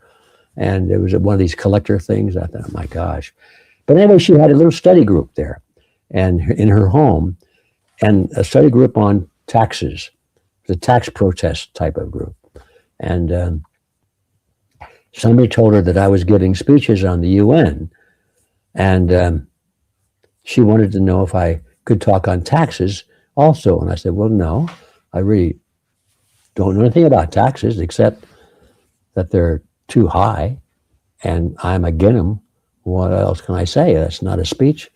And it was one of these collector things. I thought, oh my gosh. But anyway, she had a little study group there and in her home, and a study group on taxes, the tax protest type of group. And somebody told her that I was giving speeches on the UN, and she wanted to know if I could talk on taxes also. And I said, well, no, I really don't know anything about taxes except that they're too high and I'm against them. What else can I say? That's not a speech.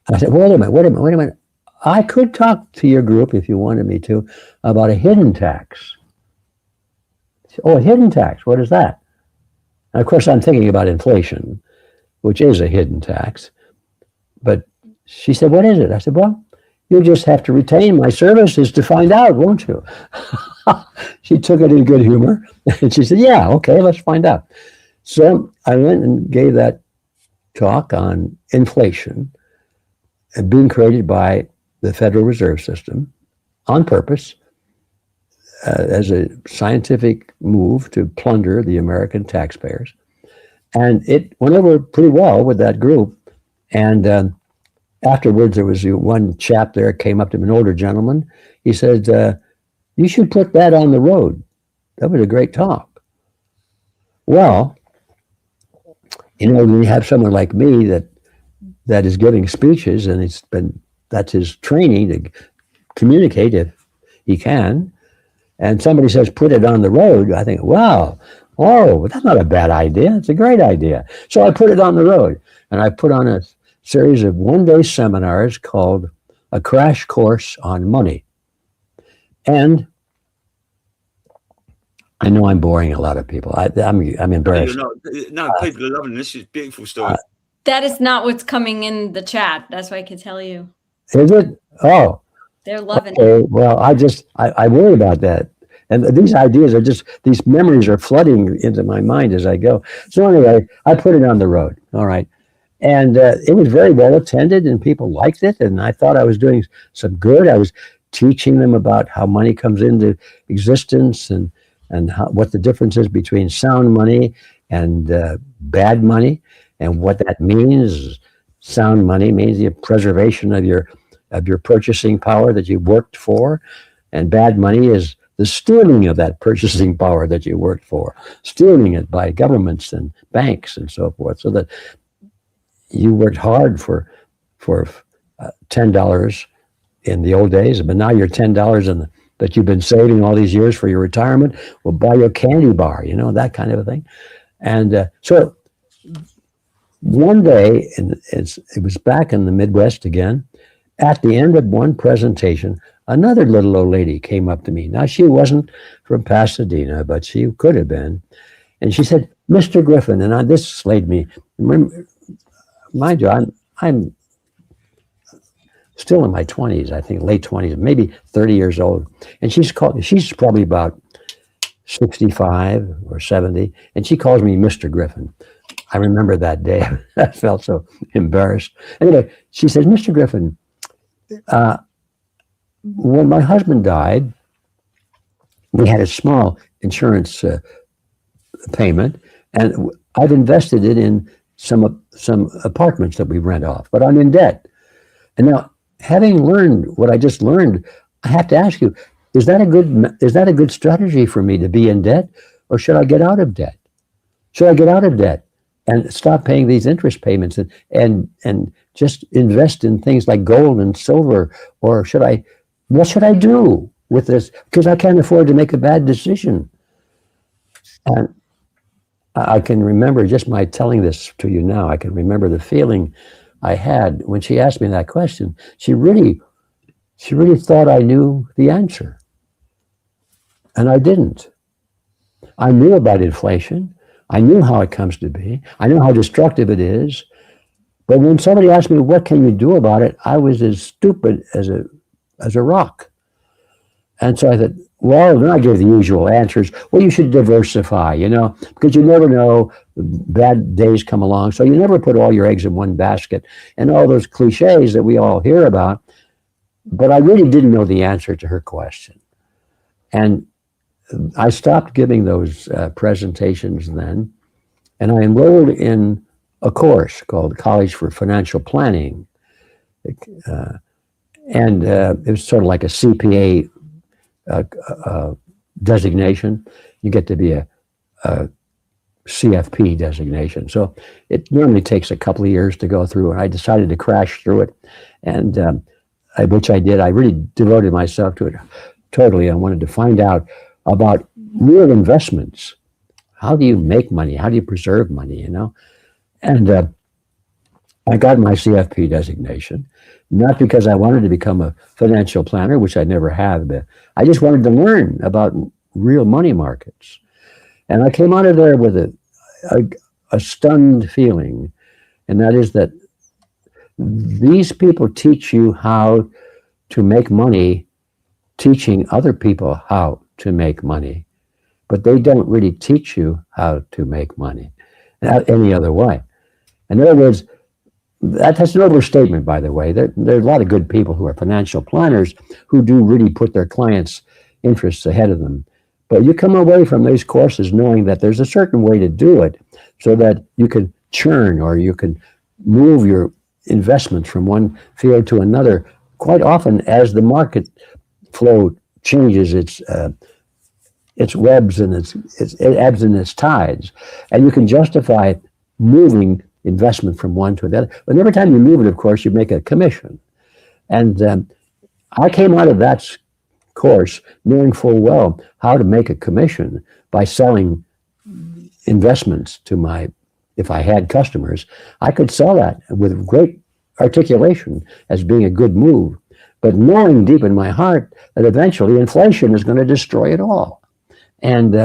I said, wait a minute. I could talk to your group if you wanted me to about a hidden tax. Oh, a hidden tax, what is that? And of course, I'm thinking about inflation, which is a hidden tax. But she said, what is it? I said, well, you'll just have to retain my services to find out, won't you? She took it in good humor. And she said, yeah, okay, let's find out. So I went and gave that talk on inflation and being created by the Federal Reserve System on purpose as a scientific move to plunder the American taxpayers. And it went over pretty well with that group. And afterwards, there was one chap there came up to me, an older gentleman. He said, you should put that on the road. That was a great talk. Well, you know, when you have someone like me that is giving speeches, and that's his training to communicate if he can, and somebody says, put it on the road, I think, wow, oh, that's not a bad idea. It's a great idea. So I put it on the road, and I put on a series of one-day seminars called A Crash Course on Money. And I know I'm boring a lot of people. I'm embarrassed. No, people are loving this. Is a beautiful story. That is not what's coming in the chat. That's what I can tell you. Is it? Oh. They're loving it. Well, I worry about that. And these ideas are these memories are flooding into my mind as I go. So anyway, I put it on the road. All right. And it was very well attended and people liked it. And I thought I was doing some good. I was teaching them about how money comes into existence and what the difference is between sound money and bad money and what that means. Sound money means the preservation of your purchasing power that you worked for, and bad money is the stealing of that purchasing power that you worked for, stealing it by governments and banks and so forth, so that you worked hard for $10 in the old days, but now your $10 that you've been saving all these years for your retirement will buy you a candy bar, you know, that kind of a thing. And so one day, and it was back in the Midwest again, at the end of one presentation, another little old lady came up to me. Now, she wasn't from Pasadena, but she could have been. And she said, Mr. Griffin, and this slayed me. Mind you, I'm still in my 20s, I think, late 20s, maybe 30 years old. And she's probably about 65 or 70, and she calls me Mr. Griffin. I remember that day. I felt so embarrassed. Anyway, she says, Mr. Griffin, when my husband died, we had a small insurance payment, And I've invested it in some apartments that we rent off, but I'm in debt. And now, having learned what I just learned, I have to ask you, is that a good strategy for me to be in debt, or should I get out of debt? Should I get out of debt and stop paying these interest payments and just invest in things like gold and silver? Or what should I do with this? Because I can't afford to make a bad decision. And I can remember, just my telling this to you now, I can remember the feeling I had when she asked me that question. She really thought I knew the answer. And I didn't. I knew about inflation. I knew how it comes to be. I know how destructive it is. But when somebody asked me, what can you do about it? I was as stupid as a rock. And so I thought, well, then I gave the usual answers. Well, you should diversify, because you never know, bad days come along. So you never put all your eggs in one basket, and all those cliches that we all hear about. But I really didn't know the answer to her question. And I stopped giving those presentations then, and I enrolled in a course called College for Financial Planning. And it was sort of like a CPA designation. You get to be a CFP designation. So it normally takes a couple of years to go through, and I decided to crash through it, and which I did. I really devoted myself to it totally. I wanted to find out about real investments. How do you make money? How do you preserve money, And I got my CFP designation, not because I wanted to become a financial planner, which I never have, but I just wanted to learn about real money markets. And I came out of there with a stunned feeling, and that is that these people teach you how to make money, teaching other people how to make money, but they don't really teach you how to make money any other way. In other words, that's an overstatement, by the way. There are a lot of good people who are financial planners who do really put their clients' interests ahead of them. But you come away from these courses knowing that there's a certain way to do it so that you can churn, or you can move your investments from one field to another, quite often as the market flow changes its webs and its ebbs and its tides. And you can justify moving investment from one to the other. But every time you move it, of course, you make a commission. And I came out of that course knowing full well how to make a commission by selling investments to if I had customers. I could sell that with great articulation as being a good move, but knowing deep in my heart that eventually inflation is going to destroy it all. And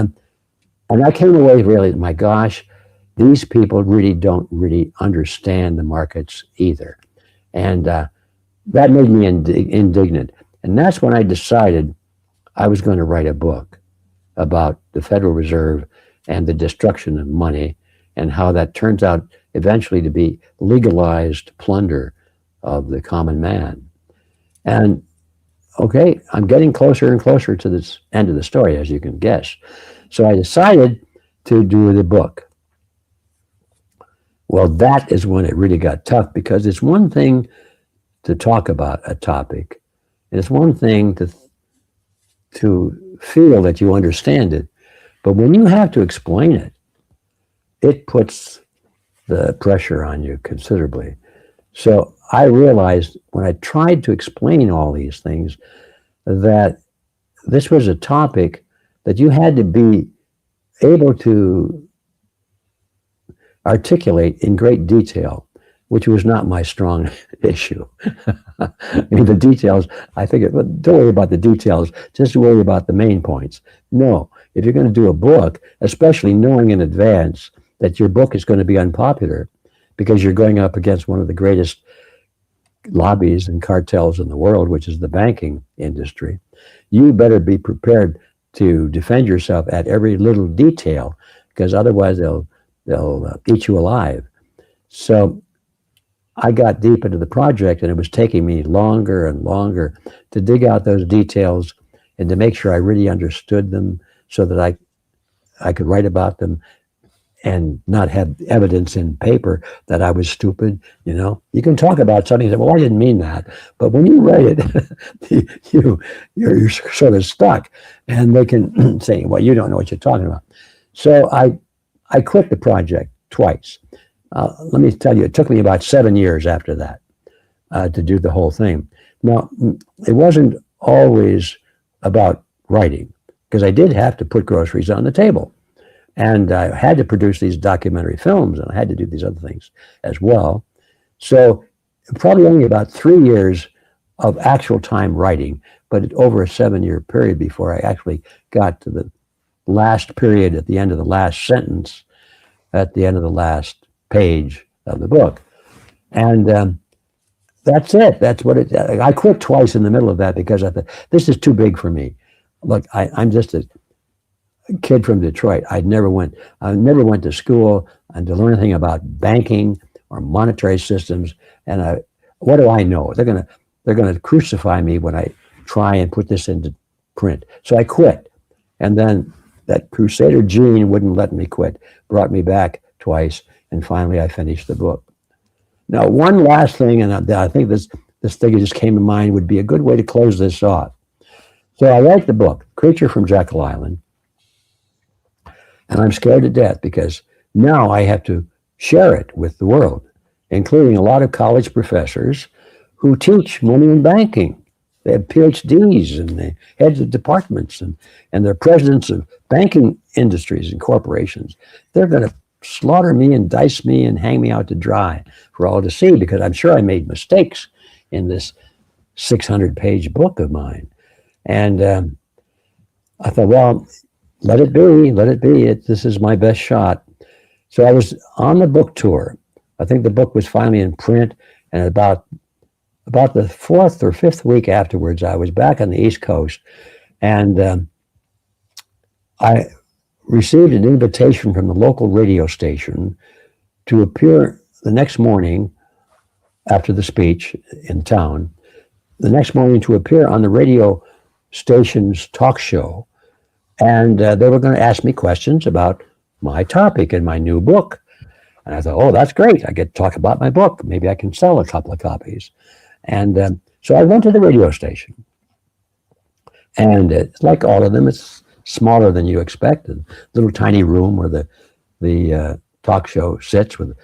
I came away really, my gosh, these people really don't really understand the markets either. And that made me indignant. And that's when I decided I was going to write a book about the Federal Reserve and the destruction of money, and how that turns out eventually to be legalized plunder of the common man. And okay, I'm getting closer and closer to this end of the story, as you can guess. So I decided to do the book. Well, that is when it really got tough, because it's one thing to talk about a topic, and it's one thing to feel that you understand it. But when you have to explain it, it puts the pressure on you considerably. So I realized when I tried to explain all these things that this was a topic that you had to be able to articulate in great detail, which was not my strong issue. I mean, the details, I figured, well, don't worry about the details, just worry about the main points. No, if you're going to do a book, especially knowing in advance that your book is going to be unpopular because you're going up against one of the greatest lobbies and cartels in the world, which is the banking industry, you better be prepared to defend yourself at every little detail, because otherwise they'll eat you alive. So I got deep into the project, and it was taking me longer and longer to dig out those details and to make sure I really understood them so that I could write about them and not have evidence in paper that I was stupid. You can talk about something and say, well, I didn't mean that. But when you write it, you're sort of stuck, and they can say, well, you don't know what you're talking about. So I quit the project twice. Let me tell you, it took me about 7 years after that to do the whole thing. Now, it wasn't always about writing, because I did have to put groceries on the table. And I had to produce these documentary films, and I had to do these other things as well. So probably only about 3 years of actual time writing, but over a 7-year period before I actually got to the last period at the end of the last sentence, at the end of the last page of the book. And that's it. That's what it. I quit twice in the middle of that because I thought, this is too big for me. Look, I'm just a kid from Detroit. I never went to school and to learn anything about banking or monetary systems. And what do I know? They're gonna crucify me when I try and put this into print. So I quit. And then that Crusader gene wouldn't let me quit, brought me back twice, and finally I finished the book. Now, one last thing, and I think this thing that just came to mind would be a good way to close this off. So I write the book, Creature from Jekyll Island, and I'm scared to death because now I have to share it with the world, including a lot of college professors who teach money and banking. They have PhDs, and they heads of departments, and they're presidents of banking industries and corporations. They're going to slaughter me and dice me and hang me out to dry for all to see, because I'm sure I made mistakes in this 600-page book of mine. And I thought, well, let it be. This is my best shot. So I was on the book tour. I think the book was finally in print, and about the 4th or 5th week afterwards, I was back on the East Coast, and I received an invitation from the local radio station to appear the next morning after the speech in town, the next morning to appear on the radio station's talk show. And they were going to ask me questions about my topic and my new book. And I thought, oh, that's great. I get to talk about my book. Maybe I can sell a couple of copies. And so I went to the radio station. And it's like all of them, it's smaller than you expect. A little tiny room where the talk show sits, with a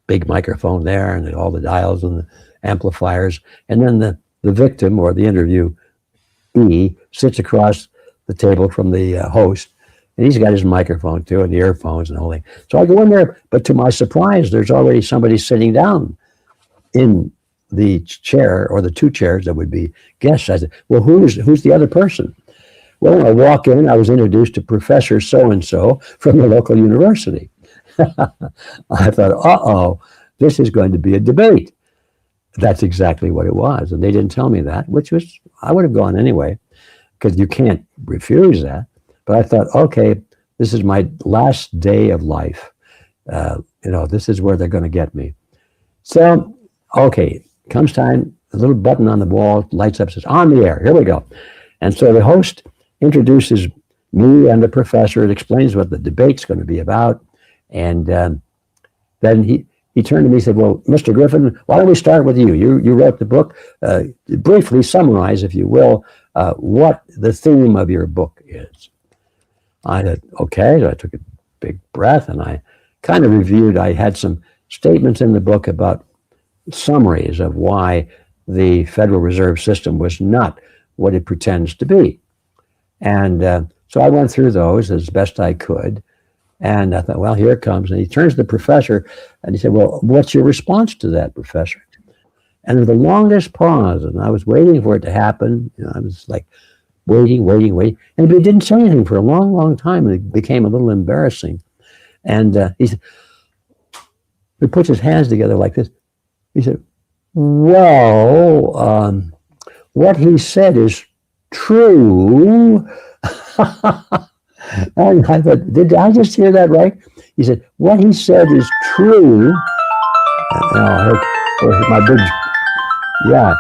big microphone there and all the dials and the amplifiers. And then the victim, or the interviewee, sits across the table from the host, and he's got his microphone too, and the earphones and the whole thing. So I go in there, but to my surprise, there's already somebody sitting down in the chair, or the two chairs that would be guests. I said, well, who's the other person? Well, when I walk in, I was introduced to Professor so-and-so from the local university. I thought, uh-oh, this is going to be a debate. That's exactly what it was. And they didn't tell me that, which was, I would have gone anyway, because you can't refuse that. But I thought, okay, this is my last day of life. This is where they're going to get me. So, okay, comes time, a little button on the wall lights up, says, on the air, here we go. And so the host introduces me and the professor. It explains what the debate's going to be about. And then he turned to me and said, well, Mr. Griffin, why don't we start with you? You wrote the book. Briefly summarize, if you will, what the theme of your book is. I said, okay. So I took a big breath, and I kind of reviewed. I had some statements in the book about summaries of why the Federal Reserve System was not what it pretends to be. And so I went through those as best I could. And I thought, well, here it comes. And he turns to the professor and he said, well, what's your response to that, Professor? And there was the longest pause, and I was waiting for it to happen. I was like waiting. And he didn't say anything for a long, long time, and it became a little embarrassing. And he puts his hands together like this. He said, well, what he said is true. And I thought, did I just hear that right? He said, what he said is true. My big, yeah.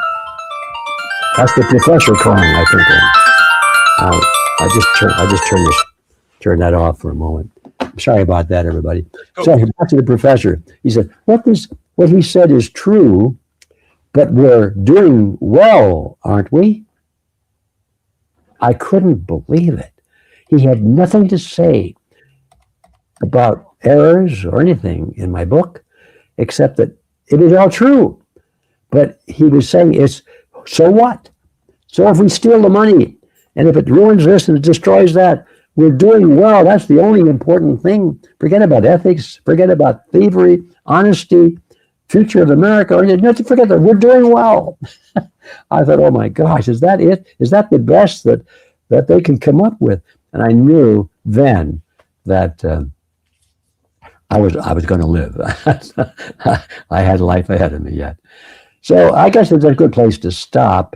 That's the professor calling, I think. I just turn that off for a moment. Sorry about that, everybody. Oh. So back to the professor. He said, what he said is true, but we're doing well, aren't we? I couldn't believe it. He had nothing to say about errors or anything in my book, except that it is all true. But he was saying, so what? So if we steal the money, and if it ruins this and it destroys that, we're doing well. That's the only important thing. Forget about ethics. Forget about thievery, honesty, future of America. Forget that. We're doing well. I thought, oh my gosh, is that it? Is that the best that they can come up with? And I knew then that I was going to live. I had life ahead of me yet. So I guess it's a good place to stop.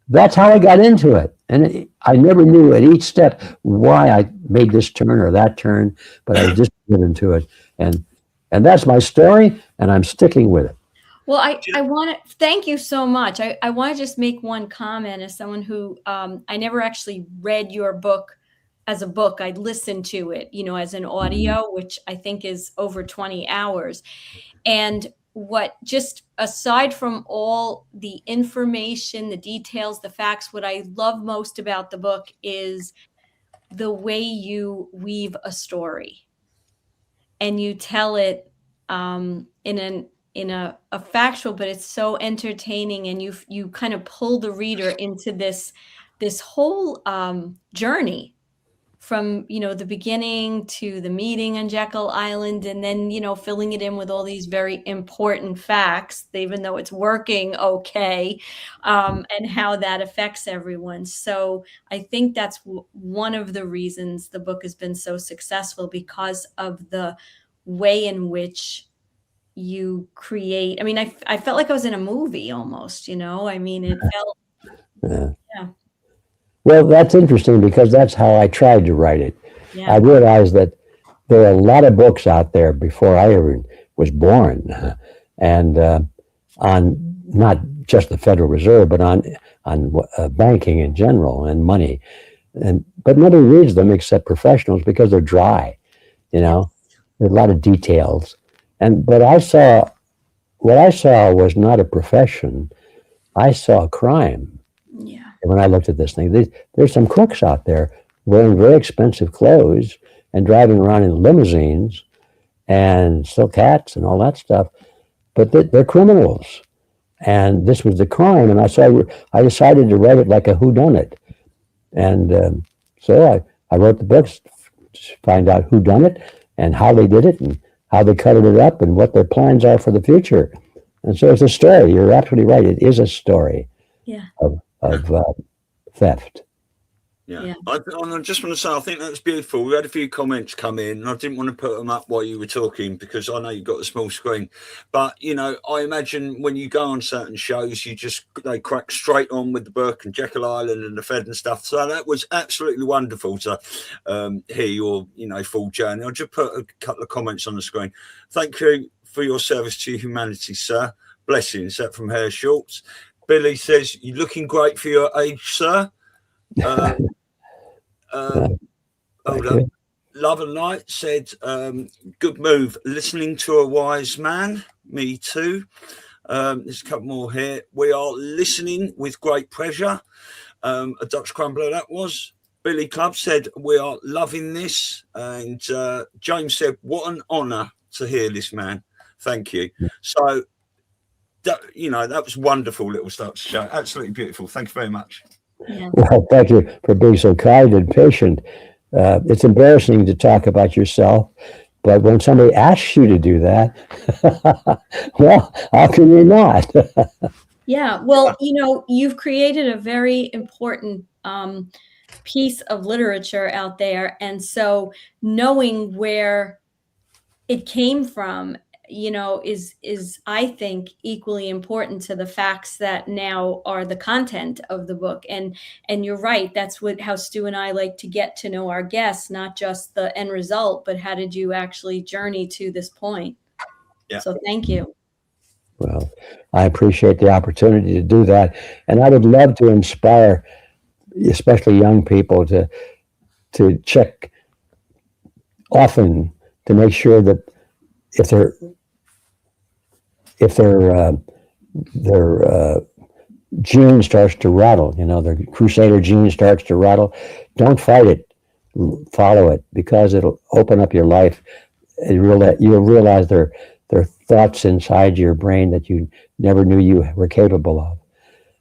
That's how I got into it. And I never knew at each step why I made this turn or that turn, but I just got into it. And that's my story, and I'm sticking with it. Well, I want to thank you so much. I want to just make one comment as someone who I never actually read your book as a book. I listened to it, as an audio, which I think is over 20 hours. And what, just aside from all the information, the details, the facts, what I love most about the book is the way you weave a story and you tell it in a factual, but it's so entertaining, and you kind of pull the reader into this whole journey from the beginning to the meeting on Jekyll Island, and then filling it in with all these very important facts, even though it's working okay, and how that affects everyone. So I think that's one of the reasons the book has been so successful, because of the way in which you create. I mean, I felt like I was in a movie almost, it felt yeah. Well, that's interesting, because that's how I tried to write it. Yeah. I realized that there are a lot of books out there before I ever was born, and on not just the Federal Reserve, but on banking in general and money, but nobody reads them except professionals, because they're dry. There's a lot of details, but what I saw was not a profession. I saw a crime. Yeah. When I looked at this thing, there's some crooks out there wearing very expensive clothes and driving around in limousines and silk hats and all that stuff, but they're criminals. And this was the crime. And I decided to write it like a whodunit. And so I wrote the books to find out who done it and how they did it and how they covered it up and what their plans are for the future. And so it's a story. You're absolutely right. It is a story. Yeah. Of theft. Yeah. I just want to say, I think that's beautiful. We had a few comments come in, and I didn't want to put them up while you were talking, because I know you've got a small screen. But, I imagine when you go on certain shows, they crack straight on with the book and Jekyll Island and the Fed and stuff. So that was absolutely wonderful to hear your, full journey. I'll just put a couple of comments on the screen. Thank you for your service to humanity, sir. Blessings. That from Hair Shorts. Billy says, you're looking great for your age, sir. Hold on. Love and Light said, good move. Listening to a wise man. Me too. There's a couple more here. We are listening with great pleasure. A Dutch crumbler that was. Billy Club said, we are loving this. And James said, what an honour to hear this, man. Thank you. So, that was wonderful little start to show. Absolutely beautiful. Thank you very much. Yeah. Well, thank you for being so kind and patient. It's embarrassing to talk about yourself, but when somebody asks you to do that, well, how can you not? Yeah. Well, you've created a very important piece of literature out there. And so knowing where it came from, is I think equally important to the facts that now are the content of the book. And you're right. That's how Stu and I like to get to know our guests, not just the end result, but how did you actually journey to this point? Yeah. So thank you. Well, I appreciate the opportunity to do that. And I would love to inspire, especially young people, to check often to make sure that if their gene starts to rattle, their crusader gene starts to rattle, don't fight it, follow it, because it'll open up your life. You'll realize there are thoughts inside your brain that you never knew you were capable of,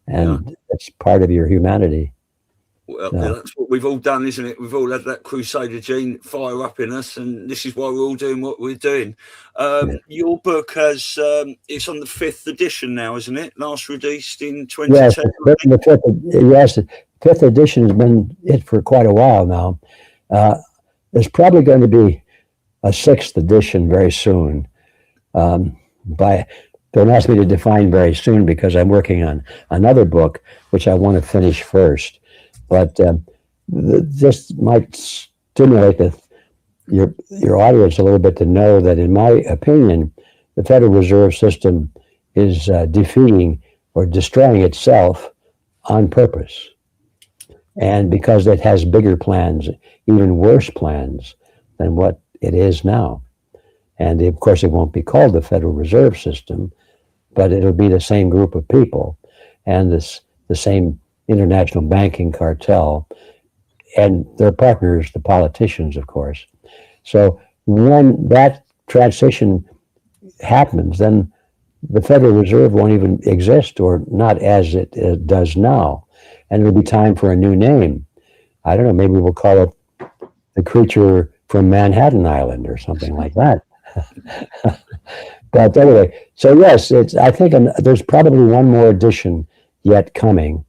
and it's part of your humanity. Well, that's what we've all done, isn't it? We've all had that crusader gene fire up in us, and this is why we're all doing what we're doing. Your book has, it's on the 5th edition now, isn't it? Last released in 2010. Yes, the 5th edition has been it for quite a while now. There's probably going to be a 6th edition very soon. Don't ask me to define very soon, because I'm working on another book, which I want to finish first. But this might stimulate your audience a little bit to know that, in my opinion, the Federal Reserve System is defeating or destroying itself on purpose. And because it has bigger plans, even worse plans than what it is now. And of course, it won't be called the Federal Reserve System, but it'll be the same group of people and the same international banking cartel and their partners, the politicians, of course. So when that transition happens, then the Federal Reserve won't even exist, or not as it does now. And it'll be time for a new name. I don't know, maybe we'll call it the creature from Manhattan Island or something like that. But anyway, so yes, I think there's probably one more edition yet coming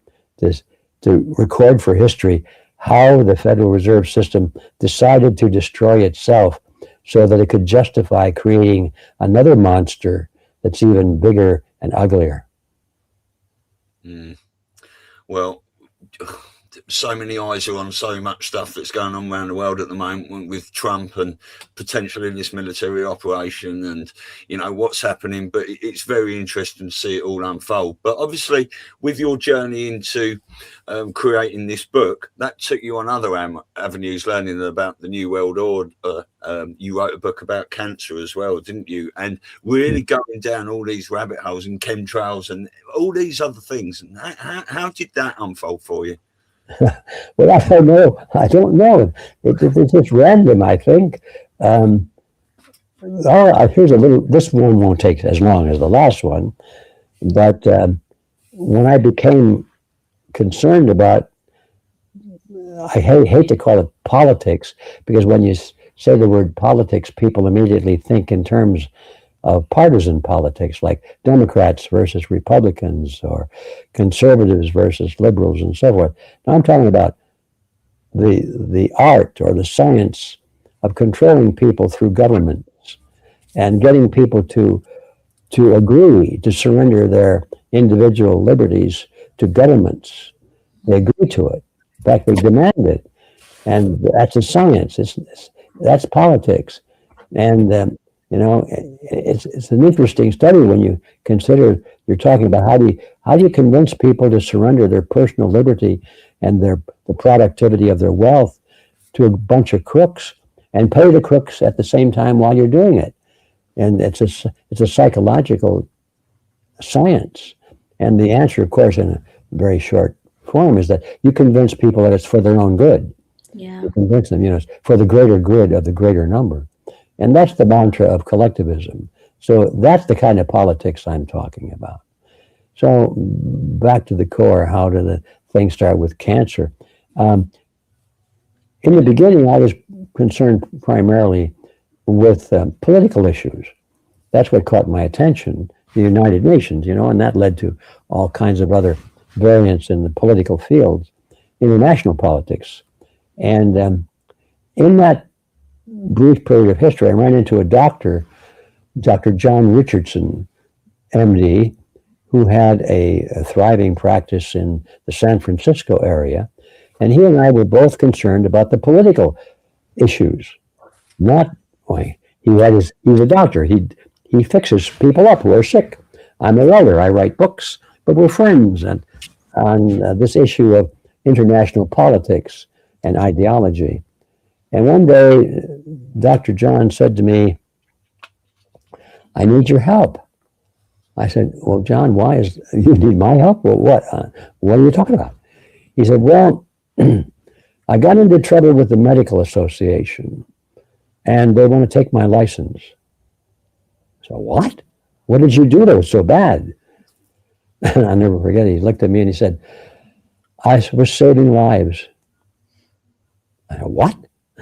to record for history how the Federal Reserve System decided to destroy itself so that it could justify creating another monster that's even bigger and uglier. Well, so many eyes are on so much stuff that's going on around the world at the moment with Trump and potentially this military operation and, what's happening. But it's very interesting to see it all unfold. But obviously, with your journey into creating this book, that took you on other avenues, learning about the New World Order. You wrote a book about cancer as well, didn't you? And really going down all these rabbit holes and chemtrails and all these other things. And how did that unfold for you? Well, I don't know. It's just random, I think. Here's a little. This one won't take as long as the last one, but when I became concerned about, I hate to call it politics, because when you say the word politics, people immediately think in terms of partisan politics, like Democrats versus Republicans or conservatives versus liberals and so forth. Now I'm talking about the art or the science of controlling people through governments and getting people to agree to surrender their individual liberties to governments. They agree to it. In fact, they demand it. And that's a science. That's politics. And it's an interesting study when you consider you're talking about how do you convince people to surrender their personal liberty and the productivity of their wealth to a bunch of crooks and pay the crooks at the same time while you're doing it. And it's a psychological science. And the answer, of course, in a very short form, is that you convince people that it's for their own good. Yeah. You convince them, it's for the greater good of the greater number. And that's the mantra of collectivism. So that's the kind of politics I'm talking about. So back to the core, how did the thing start with cancer? In the beginning, I was concerned primarily with political issues. That's what caught my attention, the United Nations, and that led to all kinds of other variants in the political fields, international politics. And in that brief period of history, I ran into a doctor, Dr. John Richardson, MD, who had a thriving practice in the San Francisco area. And he and I were both concerned about the political issues. He's a doctor. He fixes people up who are sick. I'm a writer. I write books, but we're friends on this issue of international politics and ideology. And one day, Dr. John said to me, I need your help. I said, well, John, why you need my help? Well, what are you talking about? He said, well, I got into trouble with the medical association and they want to take my license. So what? What did you do that was so bad? And I'll never forget it. He looked at me and he said, I was saving lives. I said, what?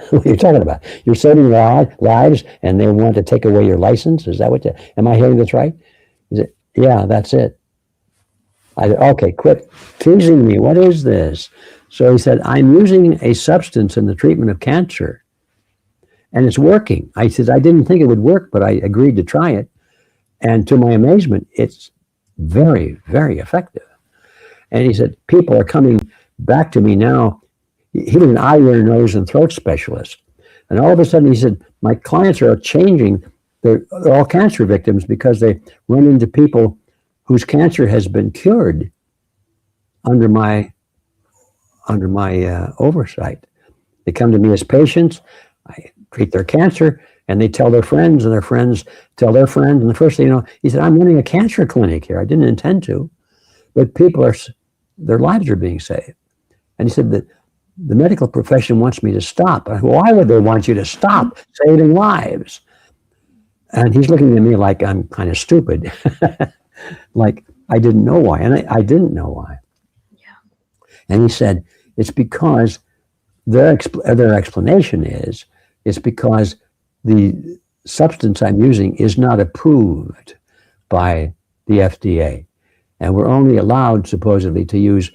What are you talking about? You're saving lives and they want to take away your license? Is that am I hearing this right? He said, yeah, that's it. I said, okay, quit teasing me. What is this? So he said, I'm using a substance in the treatment of cancer and it's working. I said, I didn't think it would work, but I agreed to try it. And to my amazement, it's very, very effective. And he said, people are coming back to me now. He was an eye, ear, nose, and throat specialist. And all of a sudden, he said, my clients are changing. They're all cancer victims because they run into people whose cancer has been cured under my oversight. They come to me as patients. I treat their cancer, and they tell their friends, and their friends tell their friends. And the first thing you know, he said, I'm running a cancer clinic here. I didn't intend to, but their lives are being saved. And he said that the medical profession wants me to stop. I said, why would they want you to stop saving lives? And he's looking at me like I'm kind of stupid, like I didn't know why. And I didn't know why. Yeah. And he said, it's because their explanation is, it's because the substance I'm using is not approved by the FDA. And we're only allowed, supposedly, to use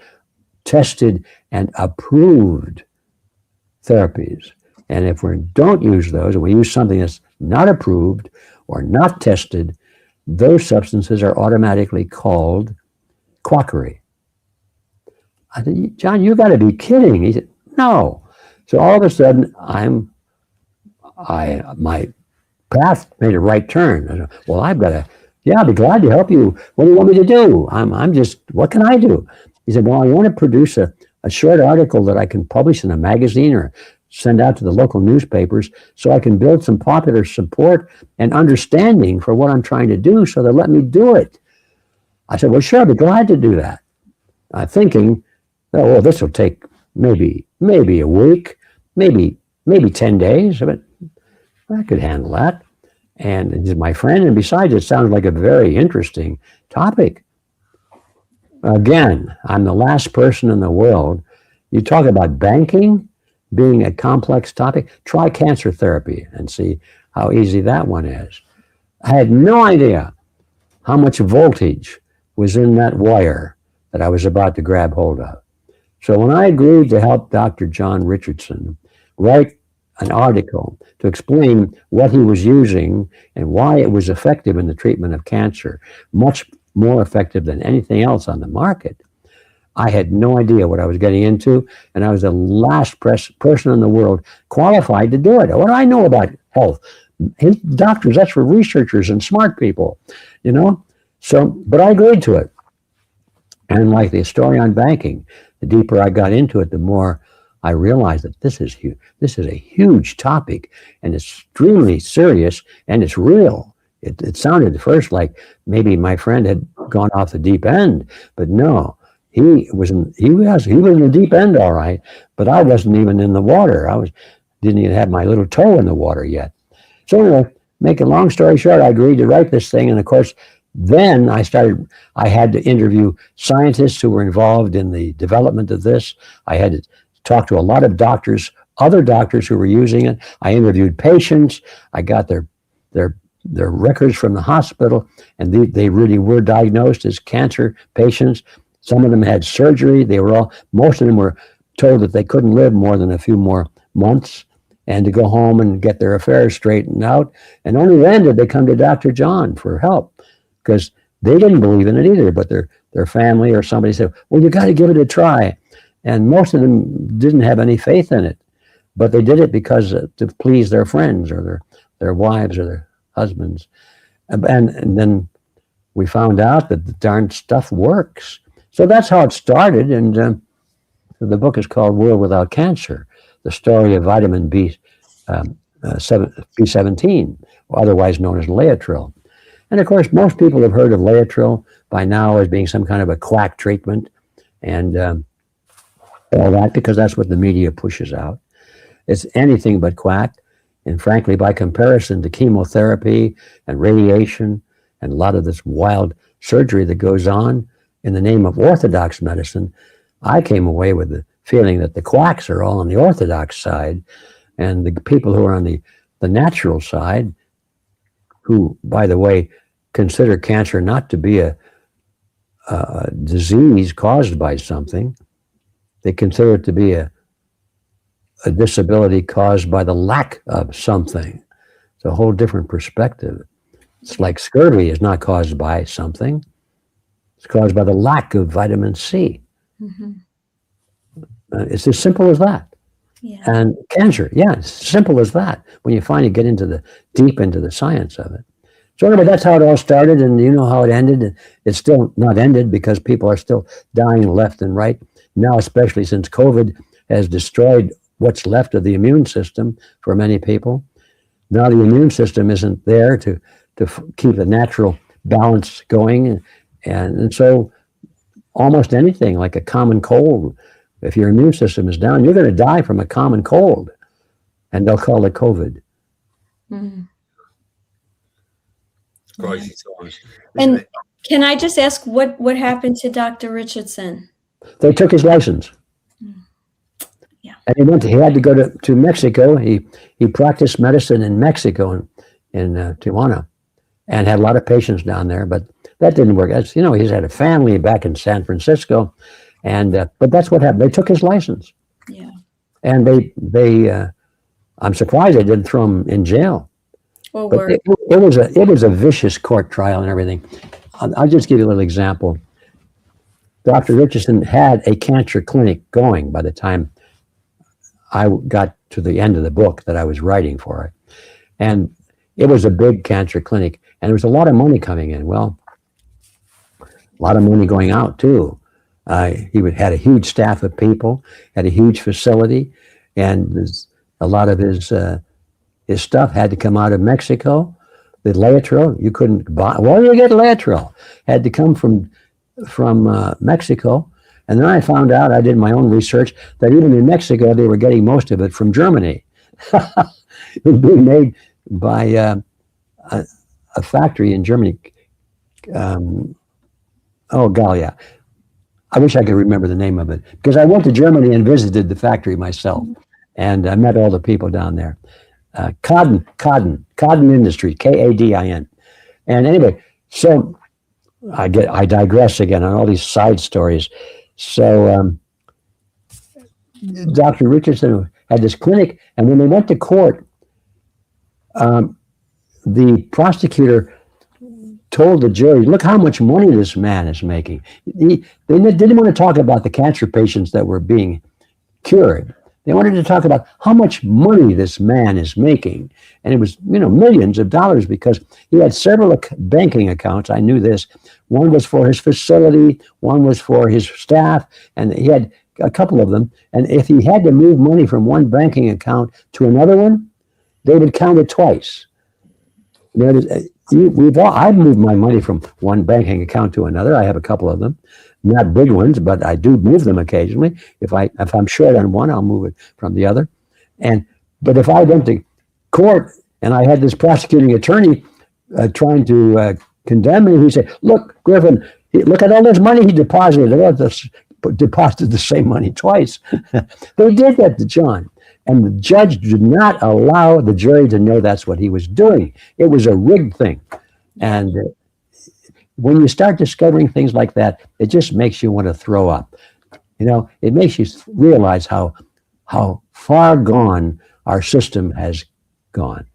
tested and approved therapies. And if we don't use those, and we use something that's not approved or not tested, those substances are automatically called quackery. I said, John, you got to be kidding. He said, no. So all of a sudden, my path made a right turn. I said, well, I'll be glad to help you. What do you want me to do? What can I do? He said, well, I want to produce a short article that I can publish in a magazine or send out to the local newspapers so I can build some popular support and understanding for what I'm trying to do so they'll let me do it. I said, well, sure, I'd be glad to do that. Thinking, oh, well, this will take maybe a week, maybe 10 days, but I could handle that. And he's my friend, and besides, it sounds like a very interesting topic. Again, I'm the last person in the world. You talk about banking being a complex topic. Try cancer therapy and see how easy that one is. I had no idea how much voltage was in that wire that I was about to grab hold of. So when I agreed to help Dr. John Richardson write an article to explain what he was using and why it was effective in the treatment of cancer, much more effective than anything else on the market, I had no idea what I was getting into, and I was the last person in the world qualified to do it. What do I know about health? Doctors, that's for researchers and smart people, you know? So, but I agreed to it. And like the story on banking, the deeper I got into it, the more I realized that this is huge. This is a huge topic, and it's extremely serious, and it's real. It sounded at first like maybe my friend had gone off the deep end, but no, he was in the deep end, all right, but I wasn't even in the water. Didn't even have my little toe in the water yet. So anyway, make a long story short, I agreed to write this thing, and of course, then I had to interview scientists who were involved in the development of this. I had to talk to a lot of doctors, other doctors who were using it. I interviewed patients. I got their records from the hospital, and they really were diagnosed as cancer patients. Some of them had surgery. Most of them were told that they couldn't live more than a few more months and to go home and get their affairs straightened out. And only then did they come to Dr. John for help, because they didn't believe in it either, but their family or somebody said, well, you got to give it a try. And most of them didn't have any faith in it, but they did it because to please their friends or their wives or their husbands. And then we found out that the darn stuff works. So that's how it started. And the book is called World Without Cancer, the story of vitamin B, B17, otherwise known as Laetrile. And of course, most people have heard of Laetrile by now as being some kind of a quack treatment and all that, because that's what the media pushes out. It's anything but quack. And frankly, by comparison to chemotherapy and radiation and a lot of this wild surgery that goes on in the name of orthodox medicine, I came away with the feeling that the quacks are all on the orthodox side, and the people who are on the natural side, who, by the way, consider cancer not to be a disease caused by something. They consider it to be a disability caused by the lack of something. It's a whole different perspective. It's like scurvy is not caused by something. It's caused by the lack of vitamin C. Mm-hmm. It's as simple as that. Yeah. And cancer, yeah, it's simple as that when you finally get deep into the science of it. So anyway, that's how it all started, and you know how it ended. It's still not ended because people are still dying left and right. Now, especially since COVID has destroyed what's left of the immune system for many people. Now the immune system isn't there to keep the natural balance going. And so almost anything like a common cold, if your immune system is down, you're going to die from a common cold, and they'll call it COVID. Mm-hmm. Crazy times. And can I just ask what happened to Dr. Richardson? They took his license. Yeah. And he had to go to Mexico. He practiced medicine in Mexico, in Tijuana, and had a lot of patients down there, but that didn't work. As you know, he's had a family back in San Francisco, and but that's what happened. They took his license. Yeah. And they I'm surprised they didn't throw him in jail. Well, but it was a vicious court trial and everything. I'll just give you a little example. Dr. Richardson had a cancer clinic going by the time I got to the end of the book that I was writing for it. And it was a big cancer clinic, and there was a lot of money coming in. Well, a lot of money going out too. He had a huge staff of people, had a huge facility, and a lot of his stuff had to come out of Mexico. The Laetrile, you couldn't buy. Where do you get Laetrile? Had to come from Mexico. And then I found out, I did my own research, that even in Mexico, they were getting most of it from Germany. It was being made by a factory in Germany. Gallia. I wish I could remember the name of it, because I went to Germany and visited the factory myself, and I met all the people down there. Cotton Industry, Kadin. And anyway, so I digress again on all these side stories. So Dr. Richardson had this clinic, and when they went to court, the prosecutor told the jury, look how much money this man is making. They didn't want to talk about the cancer patients that were being cured. They wanted to talk about how much money this man is making. And it was, millions of dollars, because he had several banking accounts. I knew this. One was for his facility, one was for his staff, and he had a couple of them. And if he had to move money from one banking account to another one, they would count it twice. I've moved my money from one banking account to another. I have a couple of them. Not big ones, but I do move them occasionally. If I'm short on one, I'll move it from the other. But if I went to court and I had this prosecuting attorney trying to condemn me, he said, look, Griffin, look at all this money he deposited. They deposited the same money twice. They did that to John. And the judge did not allow the jury to know that's what he was doing. It was a rigged thing. And when you start discovering things like that, it just makes you want to throw up. It makes you realize how far gone our system has gone.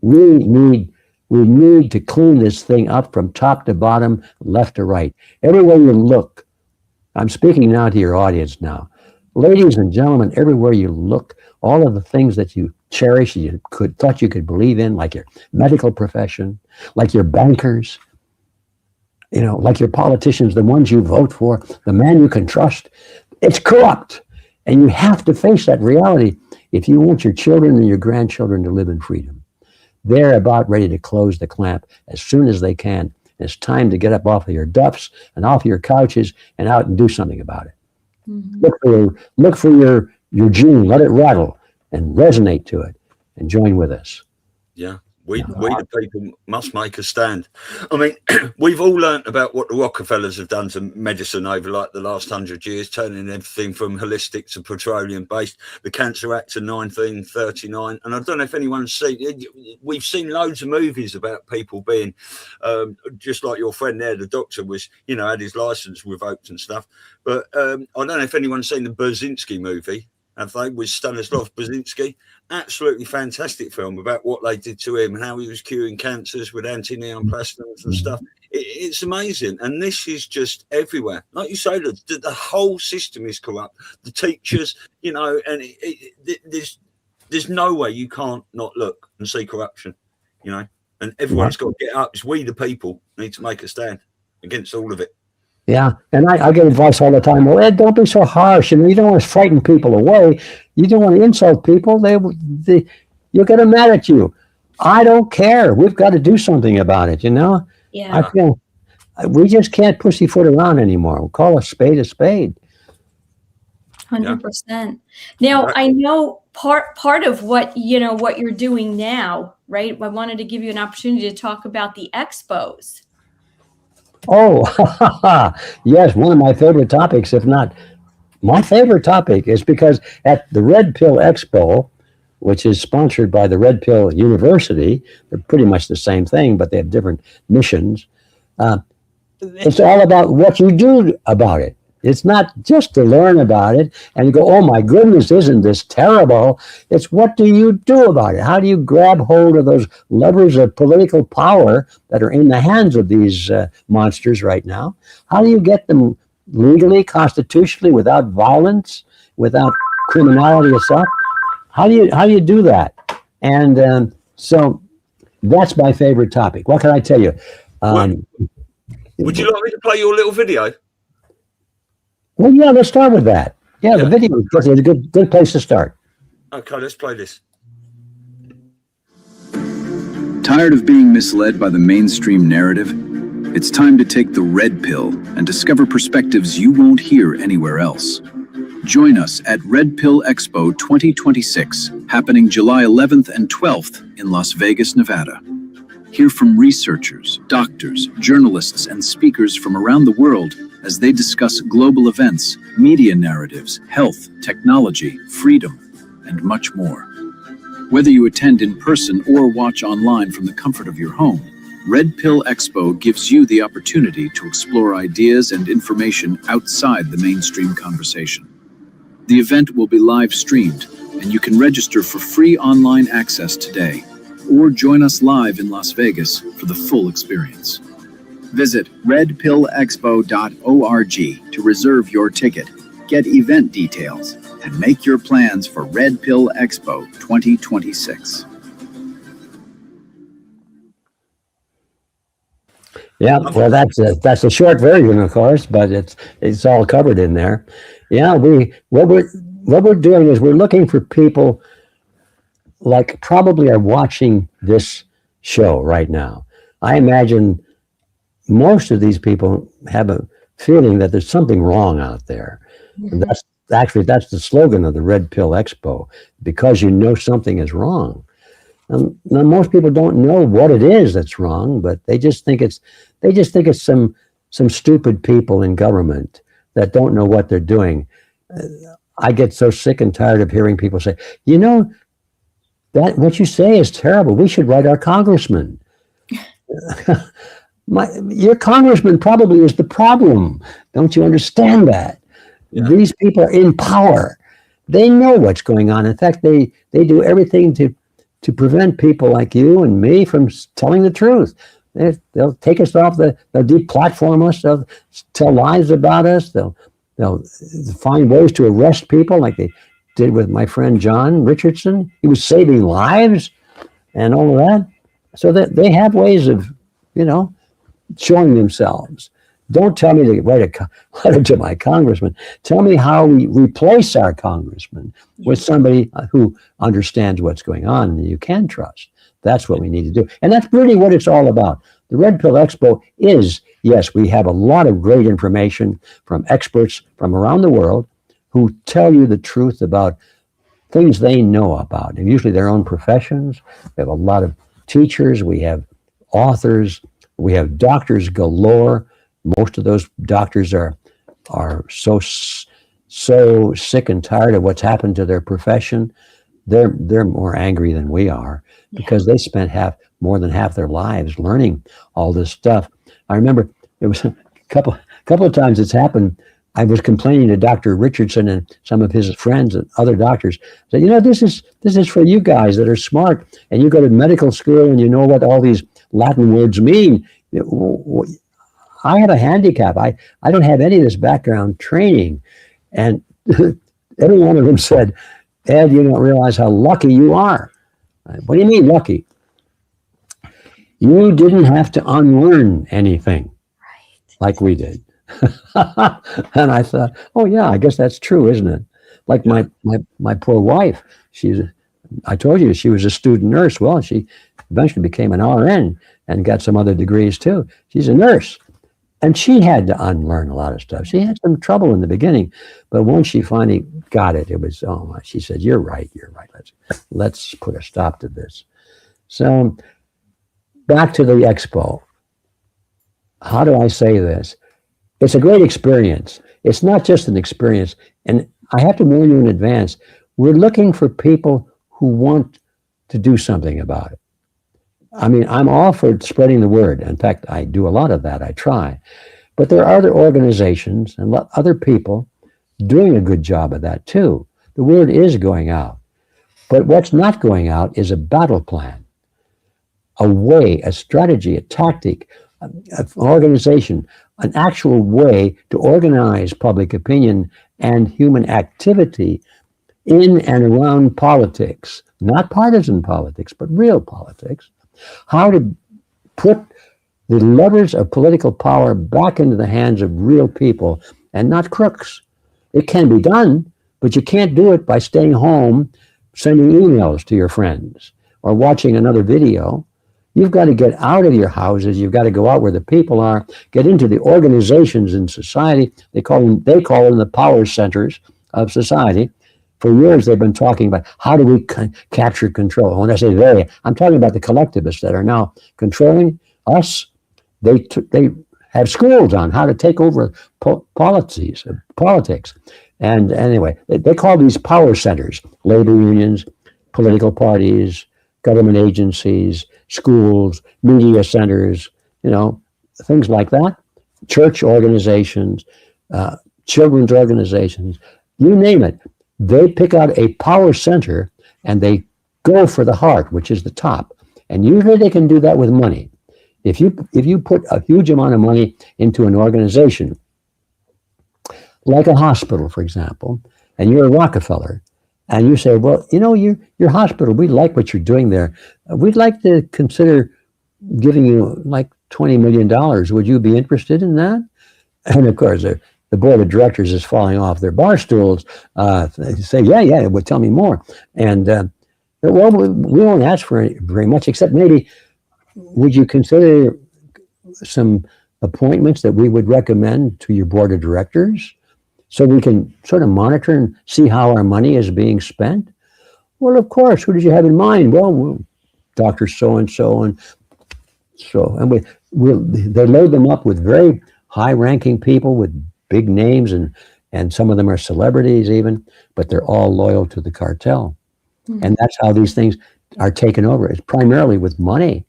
We need to clean this thing up from top to bottom, left to right. Everywhere you look, I'm speaking now to your audience now. Ladies and gentlemen, everywhere you look, all of the things that you cherish, thought you could believe in, like your medical profession, like your bankers, like your politicians, the ones you vote for, the man you can trust, it's corrupt. And you have to face that reality. if you want your children and your grandchildren to live in freedom, they're about ready to close the clamp as soon as they can. It's time to get up off of your duffs and off your couches and out and do something about it. Mm-hmm. Look for your gene, let it rattle and resonate to it and join with us. Yeah. We the people must make a stand. I mean, we've all learnt about what the Rockefellers have done to medicine over like the last 100 years, turning everything from holistic to petroleum-based, the Cancer Act of 1939. And I don't know if anyone's seen, we've seen loads of movies about people being, just like your friend there, the doctor was, had his license revoked and stuff. But I don't know if anyone's seen the Brzezinski movie. Have they, with Stanislav Brzezinski? Absolutely fantastic film about what they did to him and how he was curing cancers with anti-neoplastons and stuff. It's amazing. And this is just everywhere. Like you say, the whole system is corrupt. The teachers, and there's no way you can't not look and see corruption, and everyone's got to get up. It's we, the people, need to make a stand against all of it. Yeah, and I get advice all the time. Well, Ed, don't be so harsh. You don't want to frighten people away. You don't want to insult people. You'll get them mad at you. I don't care. We've got to do something about it, Yeah. I feel we just can't pussyfoot around anymore. We'll call a spade a spade. 100%. Now, I know part of what you're doing now, right? I wanted to give you an opportunity to talk about the expos. Oh, yes, one of my favorite topics, if not my favorite topic, is because at the Red Pill Expo, which is sponsored by the Red Pill University, they're pretty much the same thing, but they have different missions. It's all about what you do about it. It's not just to learn about it and go, oh my goodness, isn't this terrible? It's what do you do about it? How do you grab hold of those levers of political power that are in the hands of these monsters right now? How do you get them legally, constitutionally, without violence, without criminality itself? How do you do that? And so that's my favorite topic. What can I tell you? Would you like me to play your little video? Well, yeah, let's start with that. Yeah, the video is a good place to start. Okay, let's play this. Tired of being misled by the mainstream narrative? It's time to take the red pill and discover perspectives you won't hear anywhere else. Join us at Red Pill Expo 2026, happening July 11th and 12th in Las Vegas, Nevada. Hear from researchers, doctors, journalists, and speakers from around the world as they discuss global events, media narratives, health, technology, freedom, and much more. Whether you attend in person or watch online from the comfort of your home, Red Pill Expo gives you the opportunity to explore ideas and information outside the mainstream conversation. The event will be live streamed, and you can register for free online access today, or join us live in Las Vegas for the full experience. Visit redpillexpo.org to reserve your ticket, get event details, and make your plans for Red Pill Expo 2026. Yeah, well, that's a short version, of course, but it's all covered in there. Yeah, what we're doing is we're looking for people like probably are watching this show right now. I imagine most of these people have a feeling that there's something wrong out there. And that's the slogan of the Red Pill Expo, because you know something is wrong. Now most people don't know what it is that's wrong, but they just think it's some stupid people in government that don't know what they're doing. I get so sick and tired of hearing people say, that what you say is terrible. We should write our congressman. Your congressman probably is the problem. Don't you understand that? Yeah. These people are in power. They know what's going on. In fact, they do everything to prevent people like you and me from telling the truth. They'll take us off they'll deplatform us. They'll tell lies about us. They'll find ways to arrest people like they did with my friend John Richardson. He was saving lives and all of that. So that they have ways of, showing themselves. Don't tell me to write a letter to my congressman. Tell me how we replace our congressman with somebody who understands what's going on and you can trust. That's what we need to do. And that's really what it's all about. The Red Pill Expo is, yes, we have a lot of great information from experts from around the world who tell you the truth about things they know about, and usually their own professions. We have a lot of teachers, we have authors, we have doctors galore. Most of those doctors are so sick and tired of what's happened to their profession. They're more angry than we are because they spent more than half their lives learning all this stuff. I remember it was a couple of times it's happened. I was complaining to Dr. Richardson and some of his friends and other doctors. Said, this is for you guys that are smart and you go to medical school and you know what all these Latin words mean. I have a handicap. I don't have any of this background training. And every one of them said, Ed, you don't realize how lucky you are. What do you mean lucky? You didn't have to unlearn anything like we did. And I thought, oh yeah, I guess that's true, isn't it? Like my poor wife, I told you she was a student nurse. Well, she eventually became an RN and got some other degrees too. She's a nurse. And she had to unlearn a lot of stuff. She had some trouble in the beginning, but once she finally got it, it was, she said, you're right. Let's put a stop to this. So back to the expo. How do I say this? It's a great experience. It's not just an experience. And I have to warn you in advance, we're looking for people who want to do something about it. I mean, I'm all for spreading the word. In fact, I do a lot of that. I try. But there are other organizations and other people doing a good job of that too. The word is going out. But what's not going out is a battle plan, a way, a strategy, a tactic, an organization, an actual way to organize public opinion and human activity in and around politics, not partisan politics, but real politics. How to put the levers of political power back into the hands of real people and not crooks. It can be done, but you can't do it by staying home, sending emails to your friends or watching another video. You've got to get out of your houses. You've got to go out where the people are, get into the organizations in society. They call them the power centers of society. For years, they've been talking about how do we capture control. When I say they, I'm talking about the collectivists that are now controlling us. They have schools on how to take over politics. And anyway, they call these power centers, labor unions, political parties, government agencies, schools, media centers, things like that, church organizations, children's organizations, you name it. They pick out a power center and they go for the heart, which is the top. And usually they can do that with money. If you put a huge amount of money into an organization, like a hospital, for example, and you're a Rockefeller, and you say, well, your hospital, we like what you're doing there. We'd like to consider giving you like $20 million. Would you be interested in that? And of course, the board of directors is falling off their bar stools. They say, yeah, well, tell me more. And, well, we won't ask for very much, except maybe, would you consider some appointments that we would recommend to your board of directors so we can sort of monitor and see how our money is being spent? Well, of course. Who did you have in mind? Well, Dr. So-and-so and so. And they load them up with very high-ranking people with big names, and some of them are celebrities even, but they're all loyal to the cartel. Mm-hmm. And that's how these things are taken over. It's primarily with money.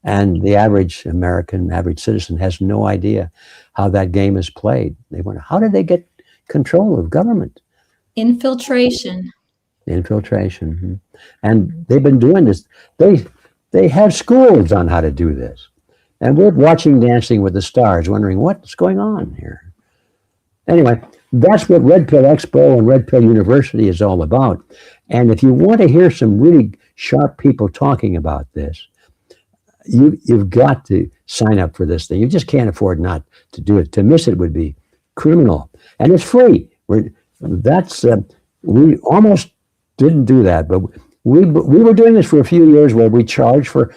And the average American, average citizen has no idea how that game is played. They wonder, how did they get control of government? Infiltration. Mm-hmm. And they've been doing this. They have schools on how to do this. And we're watching Dancing with the Stars, wondering what's going on here. Anyway, that's what Red Pill Expo and Red Pill University is all about. And if you want to hear some really sharp people talking about this, you've got to sign up for this thing. You just can't afford not to do it. To miss it would be criminal, and it's free. We almost didn't do that, but we were doing this for a few years where we charged for,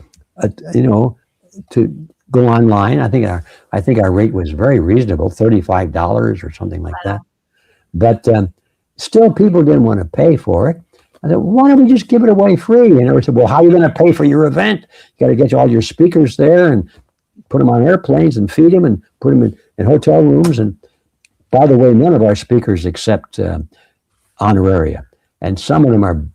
to go online. I think our rate was very reasonable, $35 or something like that. But still, people didn't want to pay for it. I said, why don't we just give it away free? And they said, well, how are you going to pay for your event? You got to get all your speakers there and put them on airplanes and feed them and put them in hotel rooms. And by the way, none of our speakers accept honoraria. And some of them are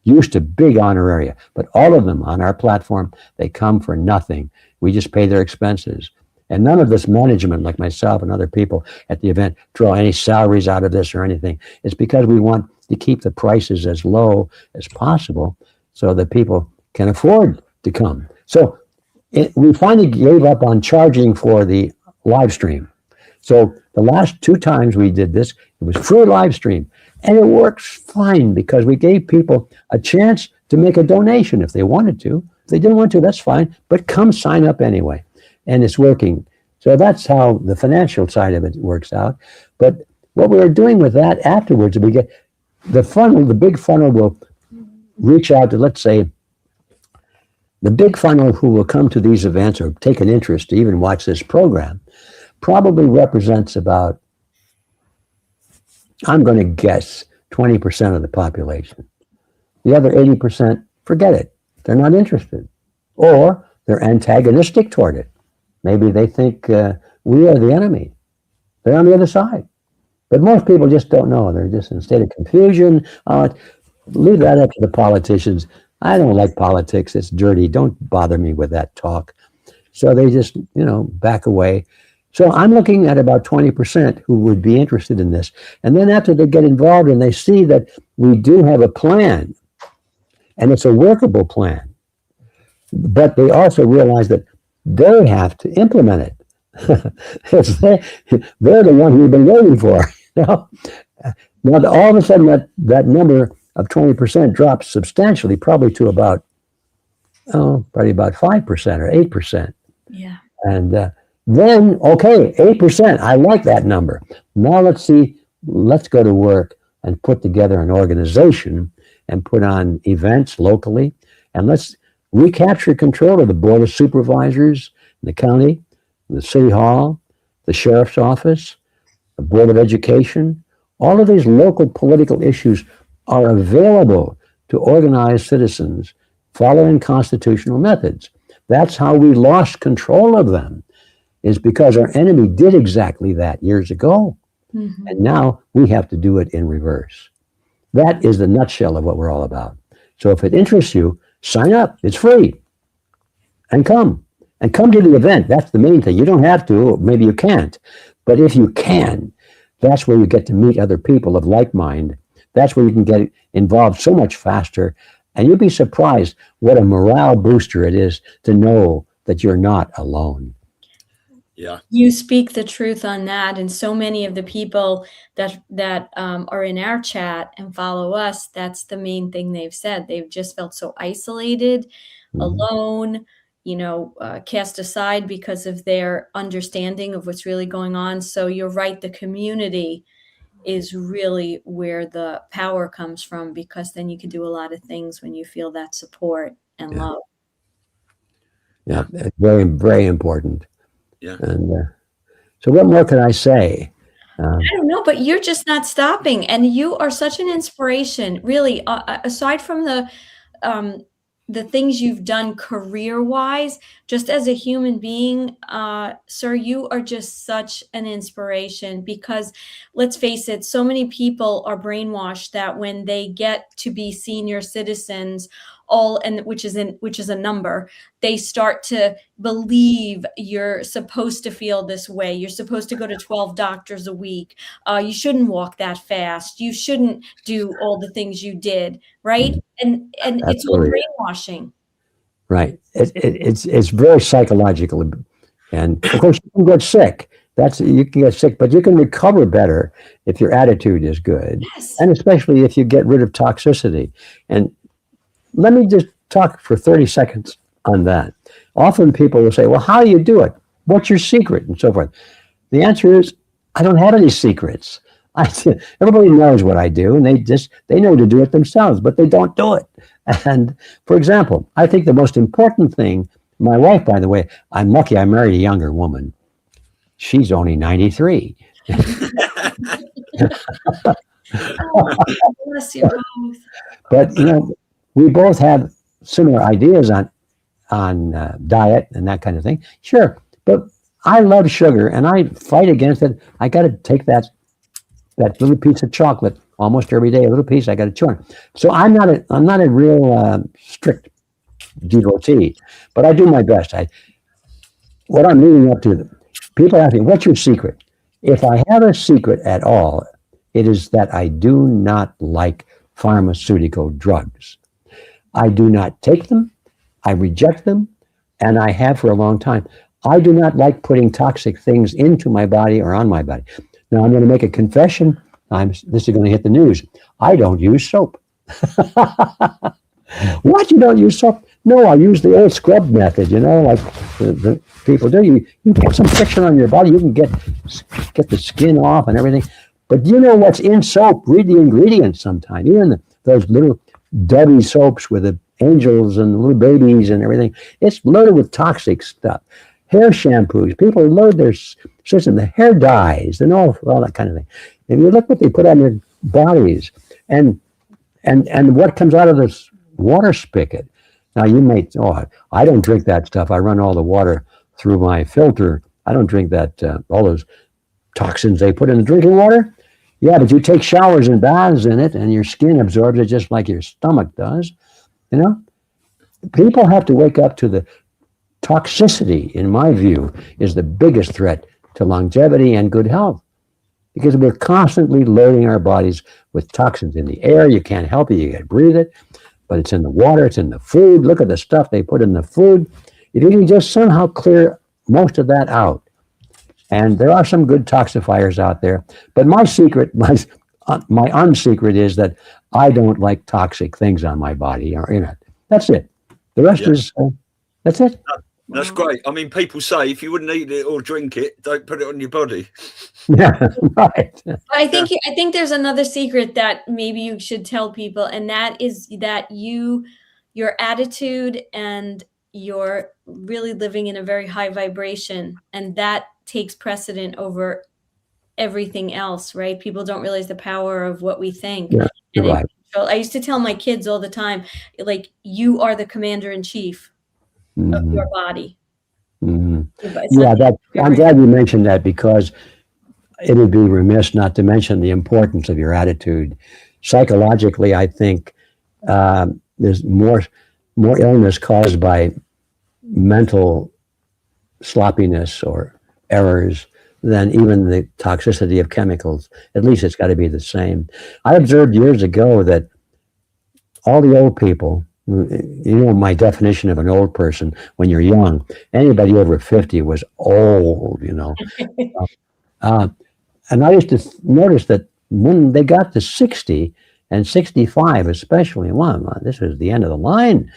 used to big honoraria, but all of them on our platform, they come for nothing. We just pay their expenses. And none of this management, like myself and other people at the event, draw any salaries out of this or anything. It's because we want to keep the prices as low as possible so that people can afford to come. So we finally gave up on charging for the live stream. So the last 2 times we did this, it was free live stream. And it works fine because we gave people a chance to make a donation if they wanted to. If they didn't want to, that's fine. But come sign up anyway. And it's working. So that's how the financial side of it works out. But what we were doing with that afterwards, we get the funnel, the big funnel will reach out to, let's say, the big funnel who will come to these events or take an interest to even watch this program probably represents about, I'm going to guess, 20% of the population. The other 80%, forget it. They're not interested. Or they're antagonistic toward it. Maybe they think we are the enemy. They're on the other side. But most people just don't know. They're just in a state of confusion. Leave that up to the politicians. I don't like politics. It's dirty. Don't bother me with that talk. So they just, back away. So I'm looking at about 20% who would be interested in this. And then after they get involved and they see that we do have a plan, and it's a workable plan, but they also realize that they have to implement it. They're the one we've been waiting for. Now, all of a sudden, that number of 20% drops substantially, probably to about 5% or 8%. Yeah. And then, okay, 8%. I like that number. Now let's go to work and put together an organization and put on events locally. And let's recapture control of the Board of Supervisors, the county, the City Hall, the Sheriff's Office, the Board of Education. All of these local political issues are available to organized citizens following constitutional methods. That's how we lost control of them, is because our enemy did exactly that years ago. Mm-hmm. And now we have to do it in reverse. That is the nutshell of what we're all about. So if it interests you, sign up. It's free. And come. And come to the event. That's the main thing. You don't have to, or maybe you can't. But if you can, that's where you get to meet other people of like mind. That's where you can get involved so much faster. And you'll be surprised what a morale booster it is to know that you're not alone. Yeah, you speak the truth on that. And so many of the people that are in our chat and follow us, that's the main thing they've said. They've just felt so isolated, alone, cast aside because of their understanding of what's really going on. So you're right. The community is really where the power comes from, because then you can do a lot of things when you feel that support and love. Yeah, very, very important. Yeah. And so what more can I say? I don't know, but you're just not stopping. And you are such an inspiration, really, aside from the things you've done career-wise, just as a human being, sir, you are just such an inspiration, because let's face it, so many people are brainwashed that when they get to be senior citizens, which is a number, they start to believe you're supposed to feel this way. You're supposed to go to 12 doctors a week. You shouldn't walk that fast. You shouldn't do all the things you did, right? And it's all brainwashing. Right. It's very psychological. And of course, you can get sick. You can get sick, but you can recover better if your attitude is good. Yes. And especially if you get rid of toxicity. And let me just talk for 30 seconds on that. often people will say, well, how do you do it? What's your secret? And so forth. The answer is, I don't have any secrets. Everybody knows what I do, and they know to do it themselves, but they don't do it. And for example, I think the most important thing, my wife, by the way, I'm lucky I married a younger woman. She's only 93. Oh, bless you both. But we both have similar ideas on diet and that kind of thing. Sure, but I love sugar and I fight against it. I got to take that little piece of chocolate almost every day, a little piece. I got to chew on. So I'm not a real strict devotee, but I do my best. What I'm leading up to, people ask me, "What's your secret?" If I have a secret at all, it is that I do not like pharmaceutical drugs. I do not take them. I reject them, and I have for a long time. I do not like putting toxic things into my body or on my body. Now, I'm going to make a confession. This is going to hit the news. I don't use soap. What? You don't use soap? No, I use the old scrub method, like the people do. You get some friction on your body. You can get the skin off and everything. But you know what's in soap? Read the ingredients sometime. Even those little Debbie soaps with the angels and little babies and everything. It's loaded with toxic stuff. Hair shampoos. People load their system. The hair dyes and all that kind of thing. And you look what they put on their bodies and what comes out of this water spigot. Now you may, I don't drink that stuff. I run all the water through my filter. I don't drink that, all those toxins they put in the drinking water. Yeah, but you take showers and baths in it and your skin absorbs it just like your stomach does. People have to wake up to the toxicity, in my view, is the biggest threat to longevity and good health. Because we're constantly loading our bodies with toxins in the air. You can't help it. You can't breathe it. But it's in the water. It's in the food. Look at the stuff they put in the food. If you can just somehow clear most of that out. And there are some good toxifiers out there. But my secret, my unsecret is that I don't like toxic things on my body or in it. That's it. The rest is, that's it. That's great. I mean, people say if you wouldn't eat it or drink it, don't put it on your body. Yeah, right. I think there's another secret that maybe you should tell people, and that is that your attitude and you're really living in a very high vibration, and that takes precedent over everything else, right? People don't realize the power of what we think. Yeah, you're right. I used to tell my kids all the time, like, you are the commander-in-chief of your body. Mm-hmm. Yeah, I'm glad you mentioned that, because it would be remiss not to mention the importance of your attitude. Psychologically, I think there's more illness caused by mental sloppiness or errors than even the toxicity of chemicals. At least it's got to be the same. I observed years ago that all the old people, my definition of an old person when you're young, anybody over 50 was old, and I used to notice that when they got to 60 and 65 especially, this was the end of the line.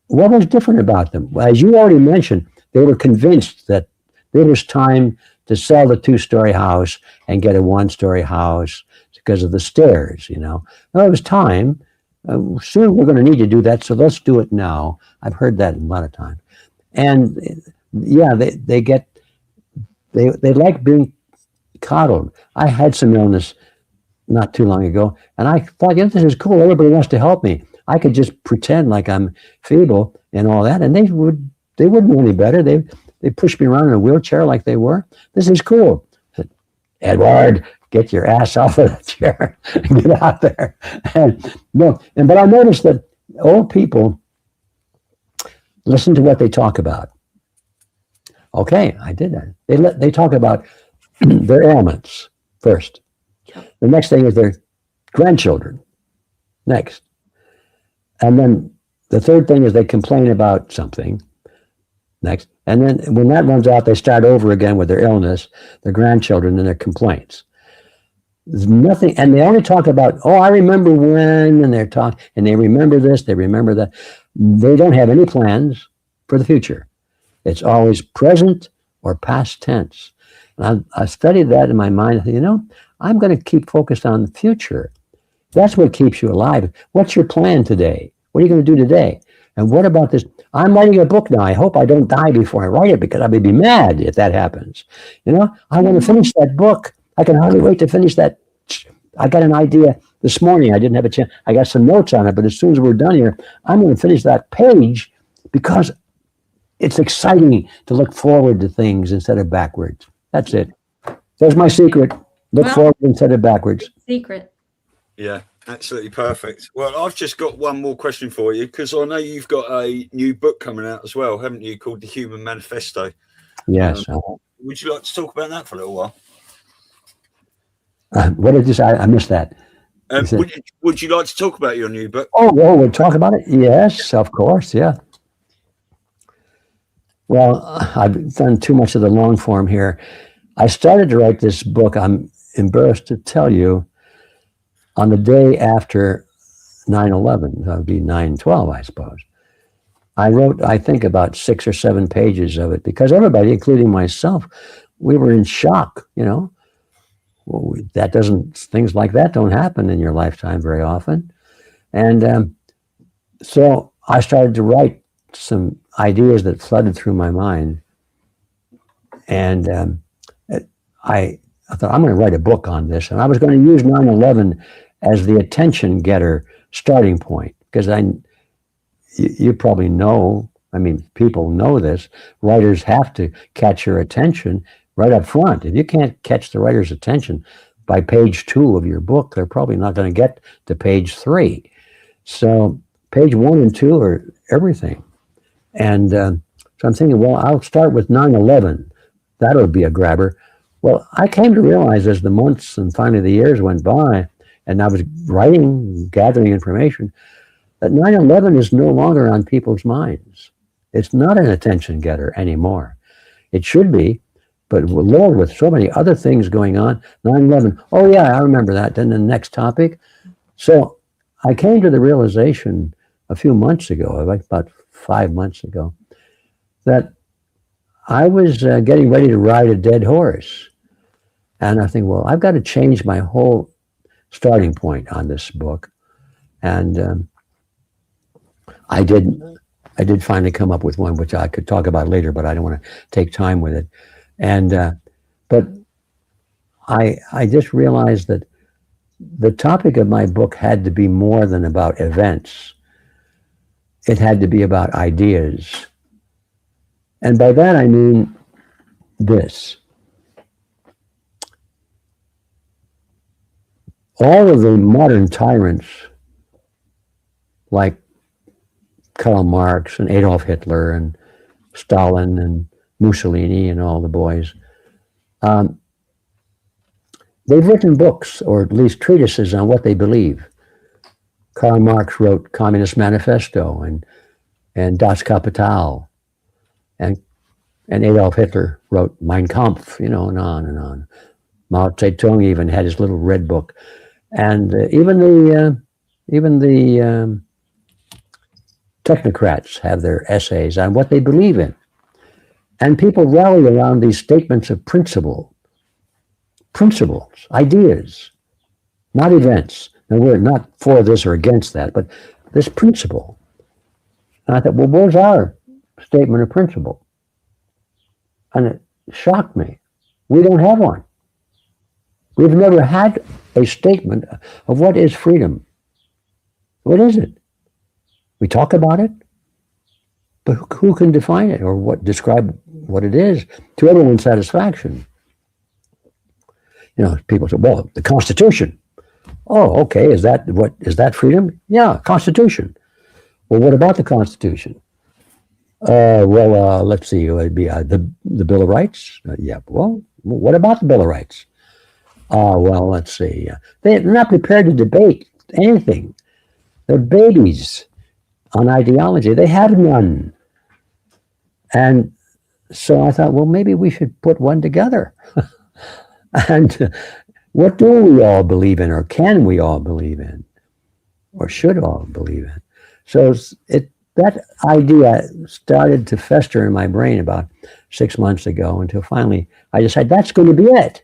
What was different about them? As you already mentioned, they were convinced that it was time to sell the 2-story house and get a 1-story house because of the stairs, Well, it was time. Soon we're going to need to do that, so let's do it now. I've heard that a lot of times. And yeah, they like being coddled. I had some illness not too long ago, and I thought, this is cool. Everybody wants to help me. I could just pretend like I'm feeble and all that, and they wouldn't know any better. They pushed me around in a wheelchair like they were. This is cool. I said, Edward, get your ass off of the chair and get out there. But I noticed that old people listen to what they talk about. Okay, I did that. They talk about their ailments first. The next thing is their grandchildren. Next. And then the third thing is they complain about something. Next. And then when that runs out, they start over again with their illness, their grandchildren, and their complaints. There's nothing, and they only talk about, I remember when, and and they remember this, they remember that. They don't have any plans for the future. It's always present or past tense. And I studied that in my mind. I thought, I'm going to keep focused on the future. That's what keeps you alive. What's your plan today? What are you going to do today? And what about this? I'm writing a book now. I hope I don't die before I write it, because I would be mad if that happens. I want to finish that book. I can hardly wait to finish that. I got an idea this morning. I didn't have a chance. I got some notes on it, but as soon as we're done here, I'm going to finish that page, because it's exciting to look forward to things instead of backwards. That's it. There's my secret. Look forward instead of backwards. Secret. Yeah, absolutely perfect. Well, I've just got one more question for you, because I know you've got a new book coming out as well, haven't you, called The Human Manifesto? Yes. Would you like to talk about that for a little while? What did you say? I missed that. Would you like to talk about your new book? Oh, we'll talk about it. Yes, of course. Yeah. Well, I've done too much of the long form here. I started to write this book, I'm embarrassed to tell you, on the day after 9/11. That would be 9/12, I suppose. I wrote, I think, about 6 or 7 pages of it, because everybody, including myself, we were in shock. Well, things like that don't happen in your lifetime very often. And so I started to write some ideas that flooded through my mind. And I thought, I'm going to write a book on this. And I was going to use 9/11 as the attention getter starting point, because you probably know, people know this, writers have to catch your attention right up front. If you can't catch the writer's attention by page 2 of your book, they're probably not going to get to page 3. So page 1 and 2 are everything. And so I'm thinking, well, I'll start with 9/11. That'll be a grabber. Well, I came to realize as the months and finally the years went by, and I was writing, gathering information, that 9/11 is no longer on people's minds. It's not an attention getter anymore. It should be, but Lord, with so many other things going on, 9/11, oh yeah, I remember that. Then the next topic. So I came to the realization a few months ago, like about 5 months ago, that I was getting ready to ride a dead horse. And I think, well, I've got to change my whole starting point on this book. And I did finally come up with one, which I could talk about later, but I don't want to take time with it. And but I just realized that the topic of my book had to be more than about events. It had to be about ideas. And by that I mean this. All of the modern tyrants, like Karl Marx and Adolf Hitler and Stalin and Mussolini and all the boys, they've written books, or at least treatises, on what they believe. Karl Marx wrote Communist Manifesto and Das Kapital, and Adolf Hitler wrote Mein Kampf, and on and on. Mao Zedong even had his little red book, and even the technocrats have their essays on what they believe in, and people rally around these statements of principles, ideas, not events. And we're not for this or against that, but this principle. And I thought, well, where's our statement of principle? And it shocked me. We don't have one. We've never had a statement of what is freedom. What is it? We talk about it, but who can define it or describe what it is to everyone's satisfaction? People say, well, the Constitution. Oh, okay. Is that freedom? Yeah, Constitution. Well, what about the Constitution? Let's see. It'd be the Bill of Rights. Yeah. Well, what about the Bill of Rights? Let's see. They're not prepared to debate anything. They're babies on ideology. They have none. And so I thought, well, maybe we should put one together. And what do we all believe in, or can we all believe in, or should all believe in? So that idea started to fester in my brain about 6 months ago until finally I decided that's going to be it.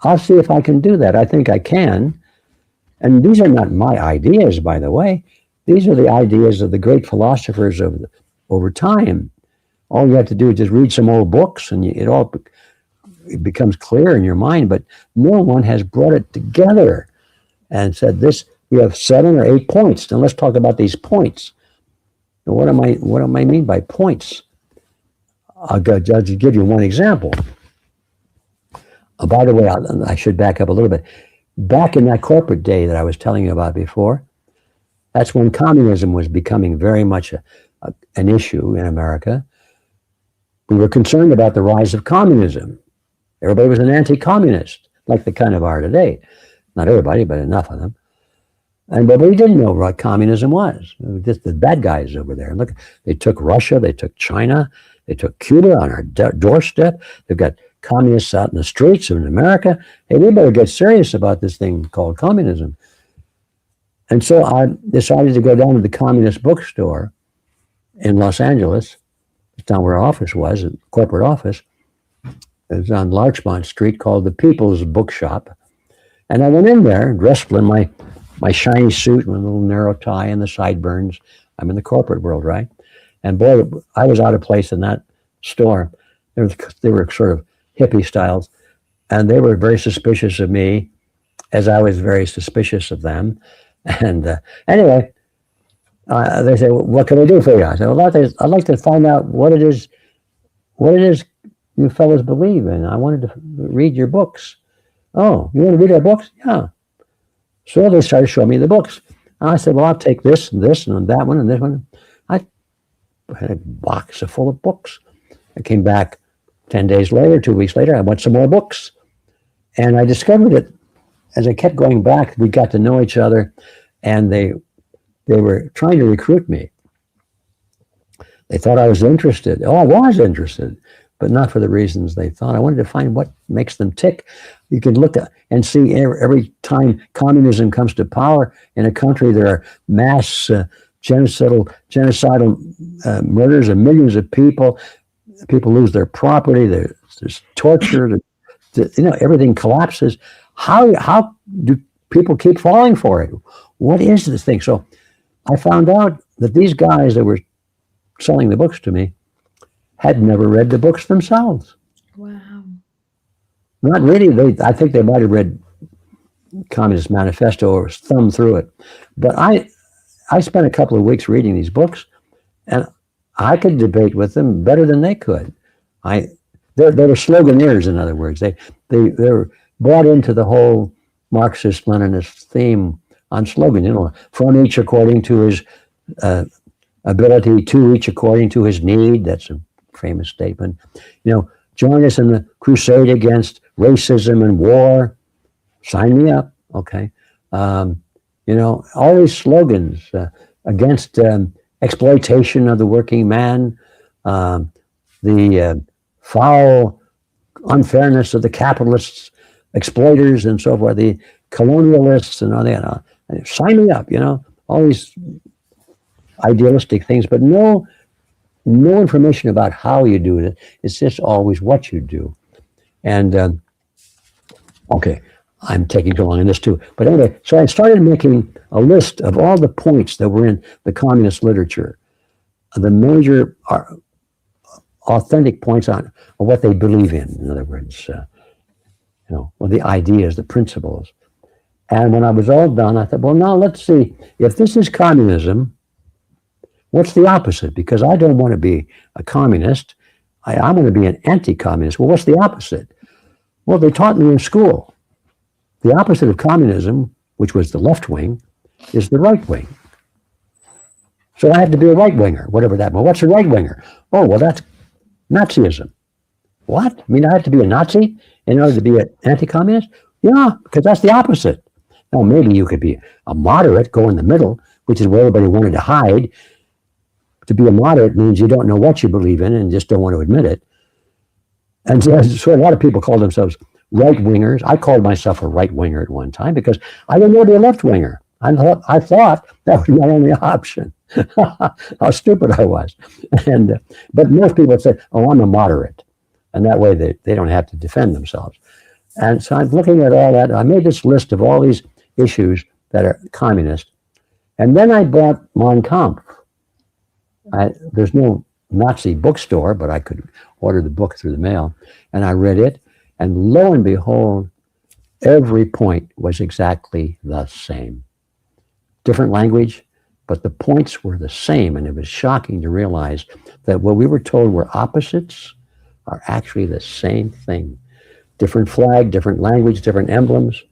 I'll see if I can do that. I think I can. And these are not my ideas, by the way. These are the ideas of the great philosophers over time. All you have to do is just read some old books and it becomes clear in your mind, but no one has brought it together and said this, we have 7 or 8 points. Now let's talk about these points. Now, what do I mean by points? I'll just give you one example. By the way, I should back up a little bit. Back in that corporate day that I was telling you about before, that's when communism was becoming very much an issue in America. We were concerned about the rise of communism. Everybody was an anti-communist, like they kind of are today. Not everybody, but enough of them. But we didn't know what communism was. It was just the bad guys over there. Look, they took Russia, they took China, they took Cuba on our doorstep. They've got communists out in the streets of America. Hey, we better get serious about this thing called communism. And so I decided to go down to the communist bookstore in Los Angeles. It's down where our office was, a corporate office. It was on Larchmont Street, called the People's Bookshop. And I went in there, dressed in my shiny suit, with a little narrow tie and the sideburns. I'm in the corporate world, right? And boy, I was out of place in that store. They were sort of hippie styles, and they were very suspicious of me, as I was very suspicious of them. And anyway, they said, well, "What can I do for you?" I said, "Well, I'd like to find out what it is you fellas believe in. I wanted to read your books." "Oh, you want to read our books?" "Yeah." So they started showing me the books. And I said, "Well, I'll take this and this and that one and this one." I had a box full of books. I came back 10 days later, 2 weeks later, I want some more books. And I discovered that as I kept going back, we got to know each other, and they were trying to recruit me. They thought I was interested. Oh, I was interested, but not for the reasons they thought. I wanted to find what makes them tick. You can look at and see every time communism comes to power in a country, there are mass genocidal murders of millions of people. People lose their property. There's torture. Everything collapses. How do people keep falling for it? What is this thing? So I found out that these guys that were selling the books to me had never read the books themselves. Wow. Not really. I think they might have read Communist Manifesto or thumbed through it. But I spent a couple of weeks reading these books, and I could debate with them better than they could. They were sloganeers, in other words. They were brought into the whole Marxist-Leninist theme on slogan, from each according to his ability, to each according to his need. That's a famous statement. Join us in the crusade against racism and war. Sign me up. Okay. All these slogans against exploitation of the working man, the foul unfairness of the capitalists, exploiters, and so forth, the colonialists, and all that. Sign me up, all these idealistic things, but no information about how you do it. It's just always what you do. And okay, I'm taking too long in this too. But anyway, so I started making a list of all the points that were in the communist literature, the major authentic points on what they believe in other words, the ideas, the principles. And when I was all done, I thought, well, now let's see, if this is communism, what's the opposite? Because I don't want to be a communist. I want to be an anti-communist. Well, what's the opposite? Well, they taught me in school. The opposite of communism, which was the left wing, is the right wing. So I had to be a right winger, whatever that was. What's a right winger? Oh, well, that's Nazism. What? I mean, I have to be a Nazi in order to be an anti-communist? Yeah, because that's the opposite. Now, maybe you could be a moderate, go in the middle, which is where everybody wanted to hide. To be a moderate means you don't know what you believe in and just don't want to admit it. And so a lot of people call themselves right-wingers. I called myself a right-winger at one time because I didn't want to be a left-winger. I thought that was my only option. How stupid I was. And but most people say, "Oh, I'm a moderate," and that way they don't have to defend themselves. And so I'm looking at all that. I made this list of all these issues that are communist, and then I bought Mein Kampf. There's no Nazi bookstore, but I could order the book through the mail, and I read it, and lo and behold, every point was exactly the same. Different language, but the points were the same, and it was shocking to realize that what we were told were opposites are actually the same thing. Different flag, different language, different emblems,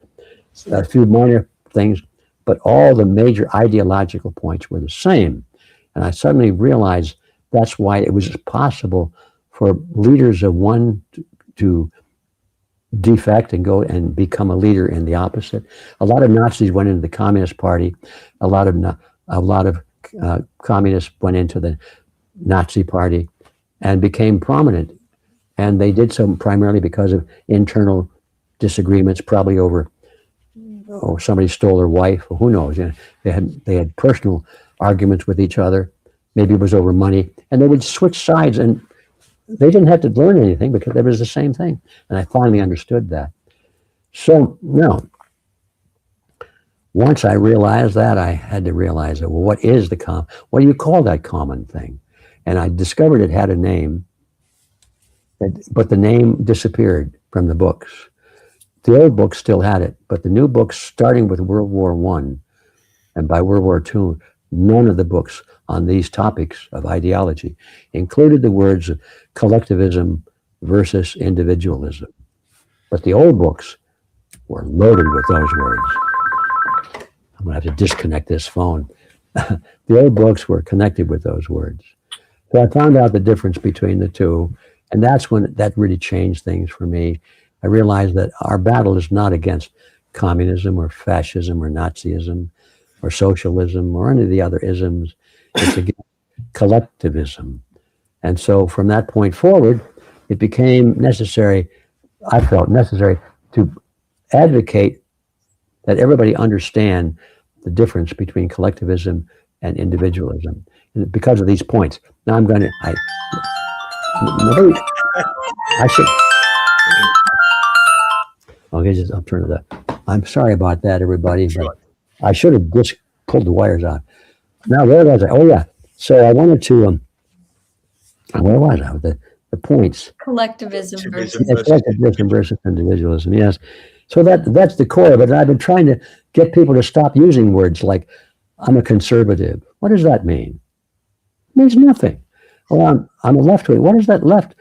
a few minor things, but all the major ideological points were the same. And I suddenly realized that's why it was possible for leaders of one to defect and go and become a leader in the opposite. A lot of Nazis went into the Communist Party. A lot of communists went into the Nazi Party and became prominent. And they did so primarily because of internal disagreements, probably over, oh, somebody stole their wife, or who knows. You know, they had personal arguments with each other. Maybe it was over money, and they would switch sides, and they didn't have to learn anything because it was the same thing. And I finally understood that. So now, once I realized that, I had to realize that, well, what do you call that common thing? And I discovered it had a name, but the name disappeared from the books. The old books still had it, but the new books, starting with World War I, and by World War II, none of the books on these topics of ideology included the words collectivism versus individualism. But the old books were loaded with those words. I'm going to have to disconnect this phone. The old books were connected with those words. So I found out the difference between the two, and that's when that really changed things for me. I realized that our battle is not against communism or fascism or Nazism or socialism or any of the other isms. It's against collectivism. And so from that point forward, it became necessary, I felt necessary, to advocate that everybody understand the difference between collectivism and individualism because of these points. Now I'm going to, I should, okay, I'll turn it up. I'm sorry about that, everybody. But I should have just pulled the wires out. Now, where was I? Oh, yeah. So I wanted to, where was I? The points. Collectivism versus individualism, yes. So that's the core of it. And I've been trying to get people to stop using words like, I'm a conservative. What does that mean? It means nothing. Well, I'm a left-wing. What is that left?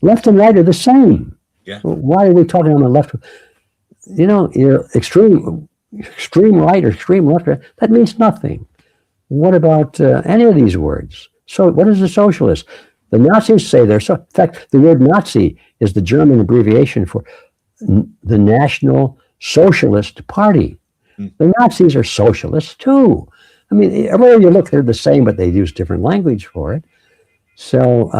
Left and right are the same. Yeah. Well, why are we talking on the left? You know, you're extreme right or extreme left. That means nothing. What about any of these words? So what is a socialist? The Nazis say they're so. In fact, the word Nazi is the German abbreviation for the National Socialist Party. The Nazis are socialists too. I mean, everywhere you look, they're the same, but they use different language for it. So,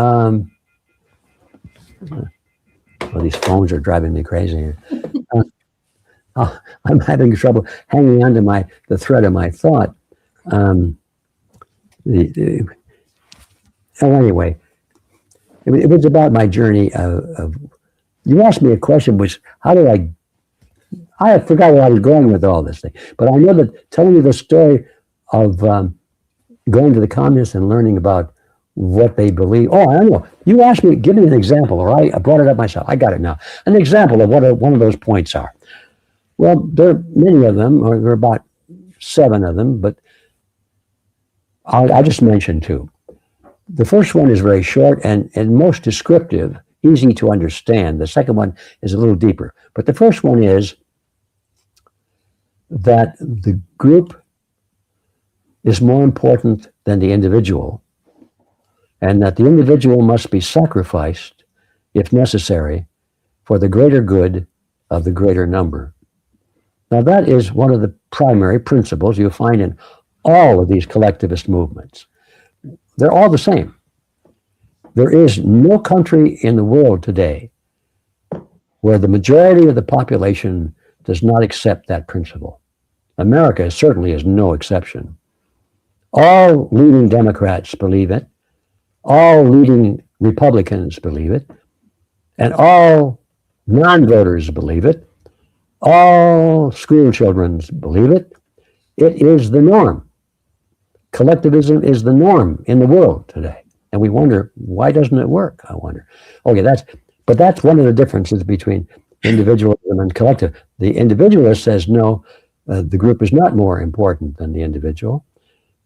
well, these phones are driving me crazy here. I'm having trouble hanging on to the thread of my thought. Anyway, it was about my journey of you asked me a question, which I forgot where I was going with all this thing, but I know that telling you the story of going to the communists and learning about what they believe. Oh, I know. You asked me, give me an example, all right? I brought it up myself. I got it now. An example of what one of those points are. Well, there are many of them, or there are about 7 of them, but I'll just mention 2. The first one is very short and most descriptive, easy to understand. The second one is a little deeper. But the first one is that the group is more important than the individual, and that the individual must be sacrificed, if necessary, for the greater good of the greater number. Now, that is one of the primary principles you'll find in all of these collectivist movements. They're all the same. There is no country in the world today where the majority of the population does not accept that principle. America certainly is no exception. All leading Democrats believe it. All leading Republicans believe it. And all non-voters believe it. All school children believe it. It is the norm. Collectivism is the norm in the world today. And we wonder, why doesn't it work? I wonder. Okay, that's one of the differences between individualism and collective. The individualist says, no, the group is not more important than the individual,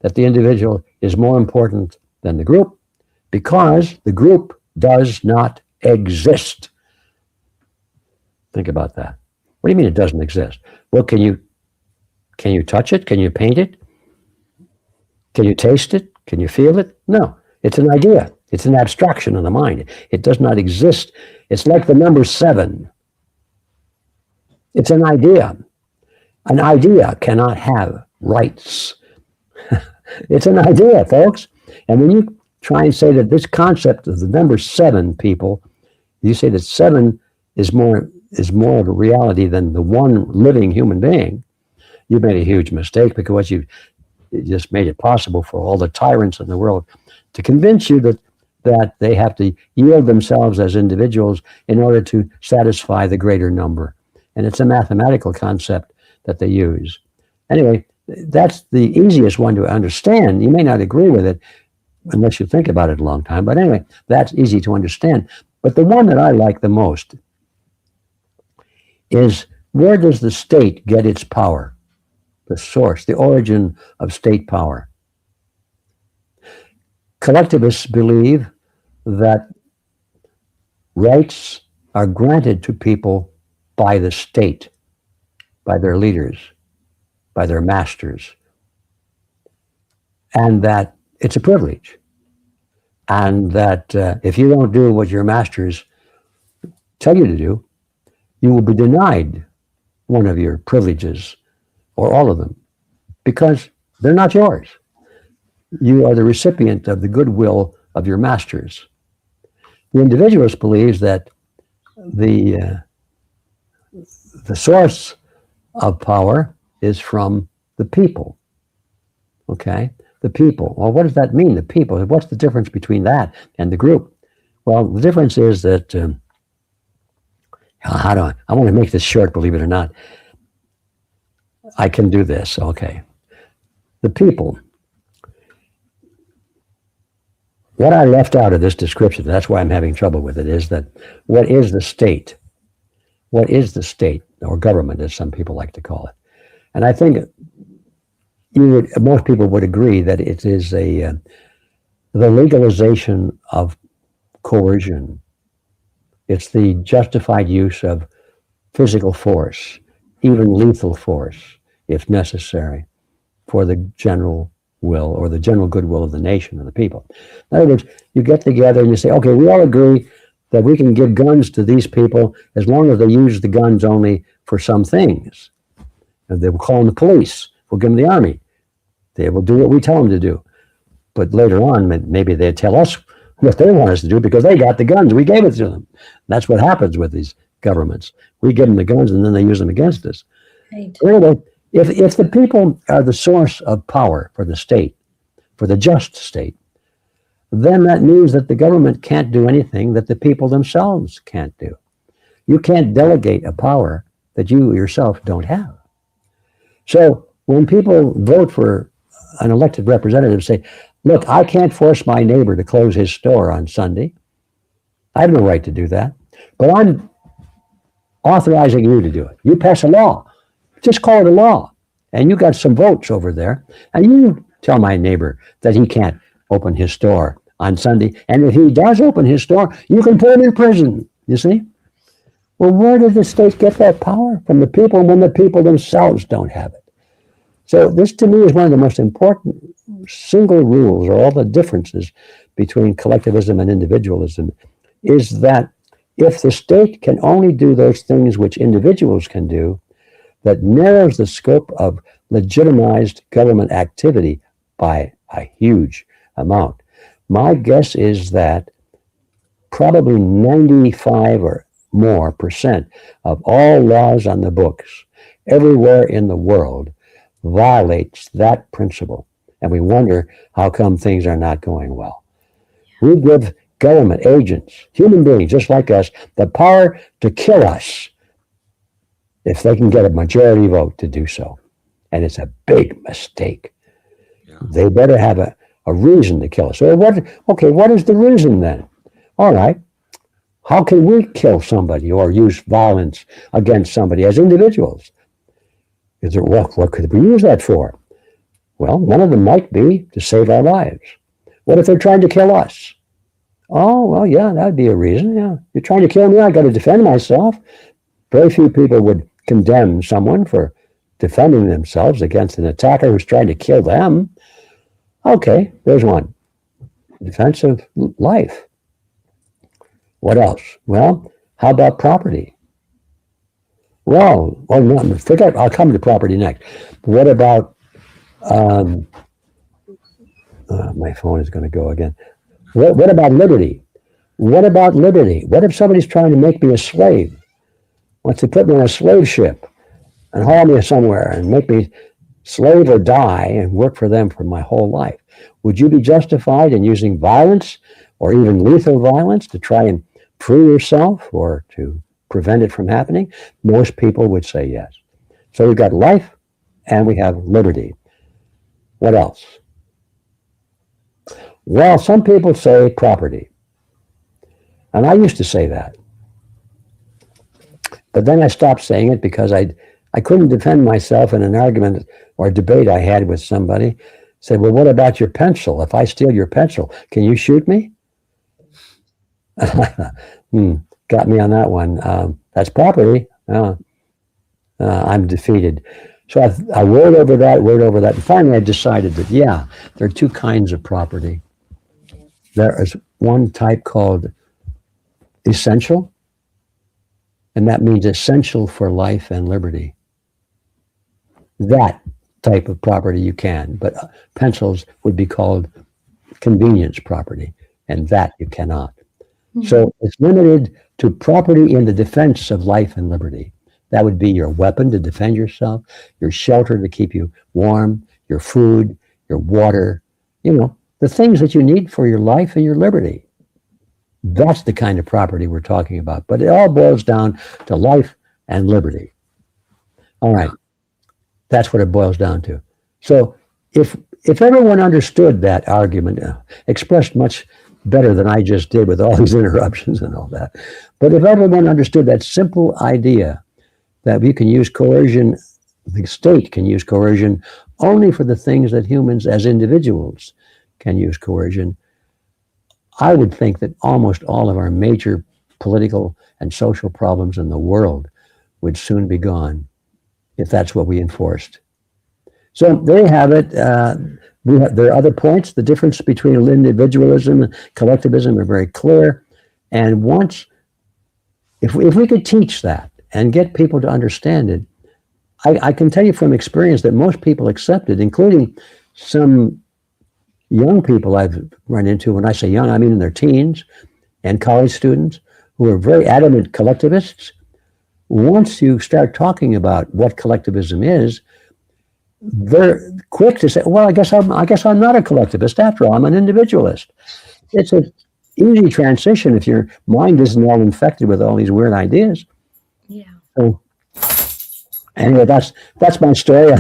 that the individual is more important than the group because the group does not exist. Think about that. What do you mean it doesn't exist? Well, can you touch it? Can you paint it? Can you taste it? Can you feel it? No, it's an idea. It's an abstraction of the mind. It does not exist. It's like the number 7. It's an idea. An idea cannot have rights. It's an idea, folks. And when you try and say that this concept of the number 7, people, you say that 7 is more of a reality than the one living human being, you've made a huge mistake, because you just made it possible for all the tyrants in the world to convince you that they have to yield themselves as individuals in order to satisfy the greater number. And it's a mathematical concept that they use. Anyway, that's the easiest one to understand. You may not agree with it unless you think about it a long time. But anyway, that's easy to understand. But the one that I like the most is, where does the state get its power? The source, the origin of state power. Collectivists believe that rights are granted to people by the state, by their leaders, by their masters, and that it's a privilege, and that if you don't do what your masters tell you to do, you will be denied one of your privileges, or all of them, because they're not yours. You are the recipient of the goodwill of your masters. The individualist believes that the source of power is from the people. Okay? The people. Well, what does that mean, the people? What's the difference between that and the group? Well, the difference is that, I want to make this short, believe it or not. I can do this, okay. The people. What I left out of this description, that's why I'm having trouble with it, is that what is the state? What is the state, or government, as some people like to call it? And I think most people would agree that it is the legalization of coercion. It's the justified use of physical force, even lethal force, if necessary, for the general will or the general goodwill of the nation or the people. In other words, you get together and you say, okay, we all agree that we can give guns to these people as long as they use the guns only for some things. And they will call them the police. We'll give them the army. They will do what we tell them to do. But later on, maybe they tell us what they want us to do because they got the guns. We gave it to them. That's what happens with these governments. We give them the guns and then they use them against us. Right. Anyway, if the people are the source of power for the state, for the just state, then that means that the government can't do anything that the people themselves can't do. You can't delegate a power that you yourself don't have. So when people vote for an elected representative, say, look, I can't force my neighbor to close his store on Sunday. I have no right to do that. But I'm authorizing you to do it. You pass a law. Just call it a law. And you got some votes over there. And you tell my neighbor that he can't open his store on Sunday. And if he does open his store, you can put him in prison. You see? Well, where did the state get that power? From the people, when the people themselves don't have it. So this, to me, is one of the most important single rules, or all the differences between collectivism and individualism, is that if the state can only do those things which individuals can do, that narrows the scope of legitimized government activity by a huge amount. My guess is that probably 95 or more % of all laws on the books everywhere in the world violates that principle. And we wonder how come things are not going well. We give government agents, human beings just like us, the power to kill us if they can get a majority vote to do so. And it's a big mistake. Yeah. They better have a reason to kill us. So what is the reason then? All right. How can we kill somebody or use violence against somebody as individuals? What could we use that for? Well, one of them might be to save our lives. What if they're trying to kill us? Oh, well, yeah, that'd be a reason. Yeah, you're trying to kill me, I got to defend myself. Very few people would condemn someone for defending themselves against an attacker who's trying to kill them. Okay, there's one. Defense of life. What else? Well, how about property? Well, no, forget, I'll come to property next. What about, my phone is going to go again. What about liberty? What about liberty? What if somebody's trying to make me a slave? Wants to put me on a slave ship and haul me somewhere and make me slave or die and work for them for my whole life? Would you be justified in using violence or even lethal violence to try and free yourself or to prevent it from happening? Most people would say yes. So we've got life and we have liberty. What else? Well, some people say property. And I used to say that. But then I stopped saying it because I couldn't defend myself in an argument or debate I had with somebody. Say, well, what about your pencil? If I steal your pencil, can you shoot me? Got me on that one. That's property. I'm defeated. So I word over that. And finally, I decided that, yeah, there are two kinds of property. There is one type called essential, and that means essential for life and liberty. That type of property you can, but pencils would be called convenience property, and that you cannot. Mm-hmm. So it's limited to property in the defense of life and liberty. That would be your weapon to defend yourself, your shelter to keep you warm, your food, your water, the things that you need for your life and your liberty. That's the kind of property we're talking about. But it all boils down to life and liberty. All right. That's what it boils down to. So if everyone understood that argument, expressed much better than I just did with all these interruptions and all that, but if everyone understood that simple idea that we can use coercion, the state can use coercion only for the things that humans as individuals can use coercion, I would think that almost all of our major political and social problems in the world would soon be gone if that's what we enforced. So there you have it. There are other points. The difference between individualism and collectivism are very clear. And if we could teach that and get people to understand it, I can tell you from experience that most people accept it, including some young people I've run into. When I say young, I mean in their teens, and college students who are very adamant collectivists. Once you start talking about what collectivism is, they're quick to say, well, I guess I'm not a collectivist after all. I'm an individualist. It's an easy transition if your mind isn't all infected with all these weird ideas. Yeah. So anyway, that's my story.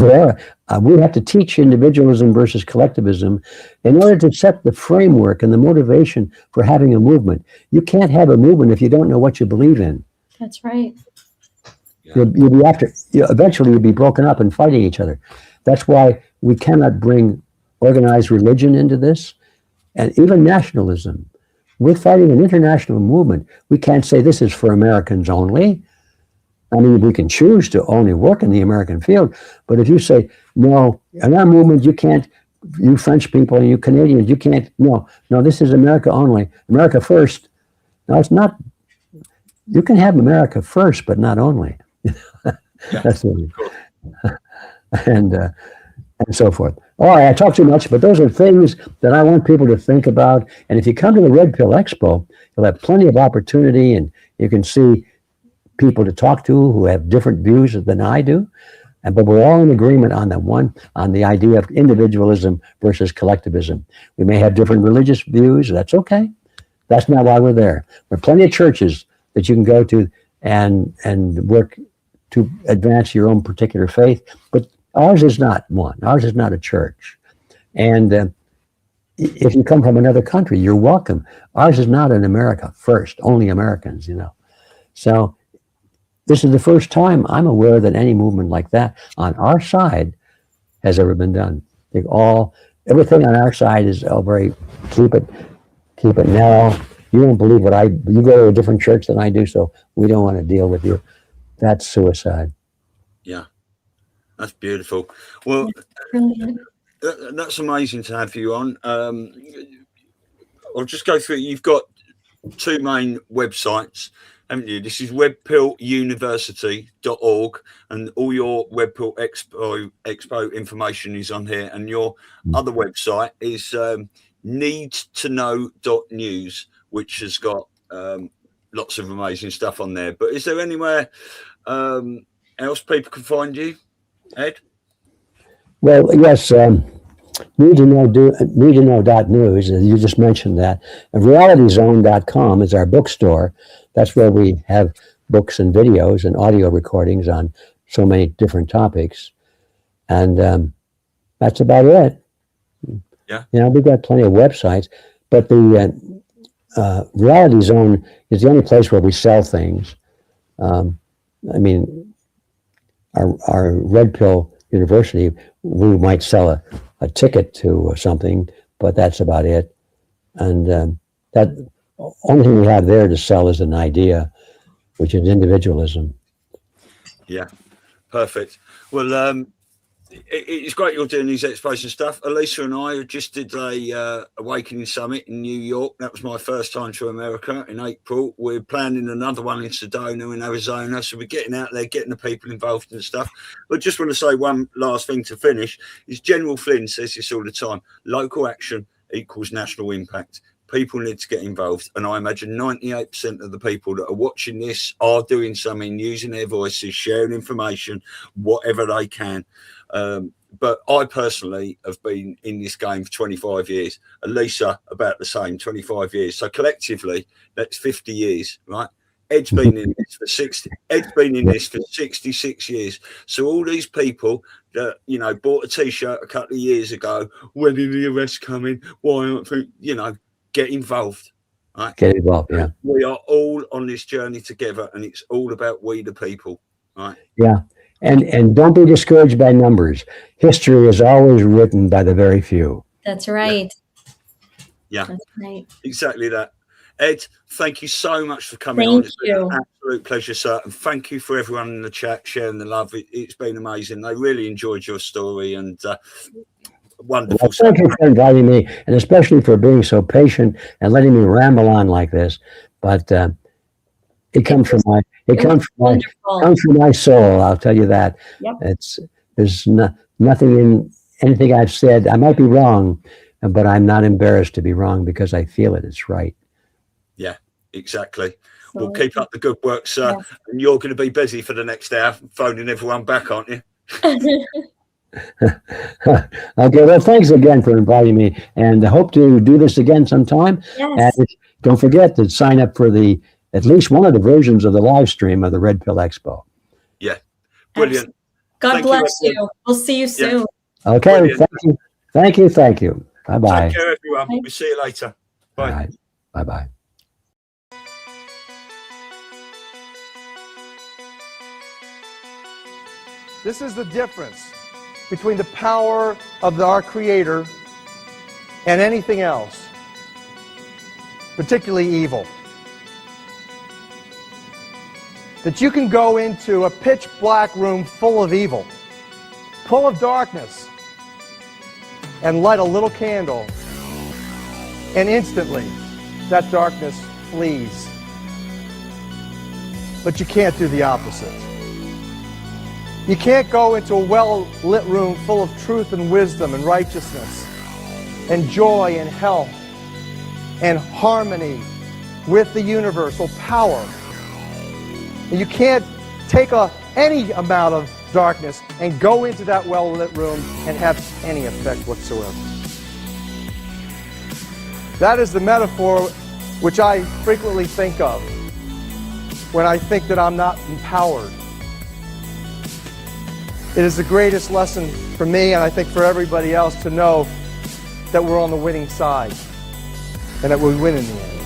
We have to teach individualism versus collectivism in order to set the framework and the motivation for having a movement. You can't have a movement if you don't know what you believe in. That's right. Eventually you'll be broken up and fighting each other. That's why we cannot bring organized religion into this, and even nationalism. We're fighting an international movement. We can't say this is for Americans only. I mean, we can choose to only work in the American field, but if you say, no, in our movement, you can't, you French people and you Canadians, you can't, no, this is America only, America first. No, it's not. You can have America first, but not only. That's what and so forth. All right, I talk too much, but those are things that I want people to think about. And if you come to the Red Pill Expo, you'll have plenty of opportunity, and you can see people to talk to who have different views than I do. But we're all in agreement on the idea of individualism versus collectivism. We may have different religious views. That's okay. That's not why we're there. There are plenty of churches that you can go to and work to advance your own particular faith, but ours is not one. Ours is not a church. And if you come from another country, you're welcome. Ours is not in America first, only Americans, So this is the first time I'm aware that any movement like that on our side has ever been done. Everything on our side is very keep it narrow. You don't believe you go to a different church than I do, so we don't want to deal with you. That's suicide. Yeah, that's beautiful. Well, that's amazing to have you on. I'll just go through. You've got two main websites, haven't you? This is webpilluniversity.org, and all your Webpill Expo information is on here. And your other website is needtoknow.news, which has got lots of amazing stuff on there. But is there anywhere else people can find you, Ed? Well, yes. Needtoknow.news, you just mentioned that. And realityzone.com is our bookstore. That's where we have books and videos and audio recordings on so many different topics. And that's about it. Yeah. We've got plenty of websites, but the Reality Zone is the only place where we sell things. Our Red Pill University, we might sell a ticket to something, but that's about it. And that only thing we have there to sell is an idea, which is individualism. Yeah, perfect. Well, it's great you're doing these exploration stuff. Elisa and I just did a Awakening Summit in New York. That was my first time to America in April. We're planning another one in Sedona in Arizona. So we're getting out there, getting the people involved and stuff. But just want to say one last thing to finish is General Flynn says this all the time. Local action equals national impact. People need to get involved. And I imagine 98% of the people that are watching this are doing something, using their voices, sharing information, whatever they can. But I personally have been in this game for 25 years. Elisa, about the same, 25 years. So collectively, that's 50 years, right? Ed's been in this for 60. Ed's been in this for 66 years. So all these people that, bought a T-shirt a couple of years ago, when did the arrest come in? Why aren't they, get involved, right? Get involved, yeah. We are all on this journey together, and it's all about we the people, right? Yeah. And don't be discouraged by numbers. History is always written by the very few. That's right. Yeah. That's right. Exactly that. Ed, thank you so much for coming on. It's been an absolute pleasure, sir. And thank you for everyone in the chat sharing the love. It's been amazing. They really enjoyed your story, and wonderful. Well, thank you for inviting me, and especially for being so patient and letting me ramble on like this. But it comes from my soul. I'll tell you that. Yep. There's nothing in anything I've said. I might be wrong, but I'm not embarrassed to be wrong because I feel it. It's right. Yeah, exactly. We'll keep up the good work, sir. Yeah. And you're going to be busy for the next hour, phoning everyone back, aren't you? Okay, well, thanks again for inviting me, and I hope to do this again sometime. Yes. And don't forget to sign up for at least one of the versions of the live stream of the Red Pill Expo. Yeah, brilliant. God bless you. We'll see you soon. Yeah. Okay, brilliant. Thank you. Bye-bye. Take care, everyone. We'll see you later. Bye. All right. Bye-bye. This is the difference between the power of our Creator and anything else, particularly evil. That you can go into a pitch black room full of evil, full of darkness, and light a little candle, and instantly that darkness flees. But you can't do the opposite. You can't go into a well-lit room full of truth and wisdom and righteousness and joy and health and harmony with the universal power. And you can't take any amount of darkness and go into that well-lit room and have any effect whatsoever. That is the metaphor which I frequently think of when I think that I'm not empowered. It is the greatest lesson for me, and I think for everybody else, to know that we're on the winning side and that we win in the end.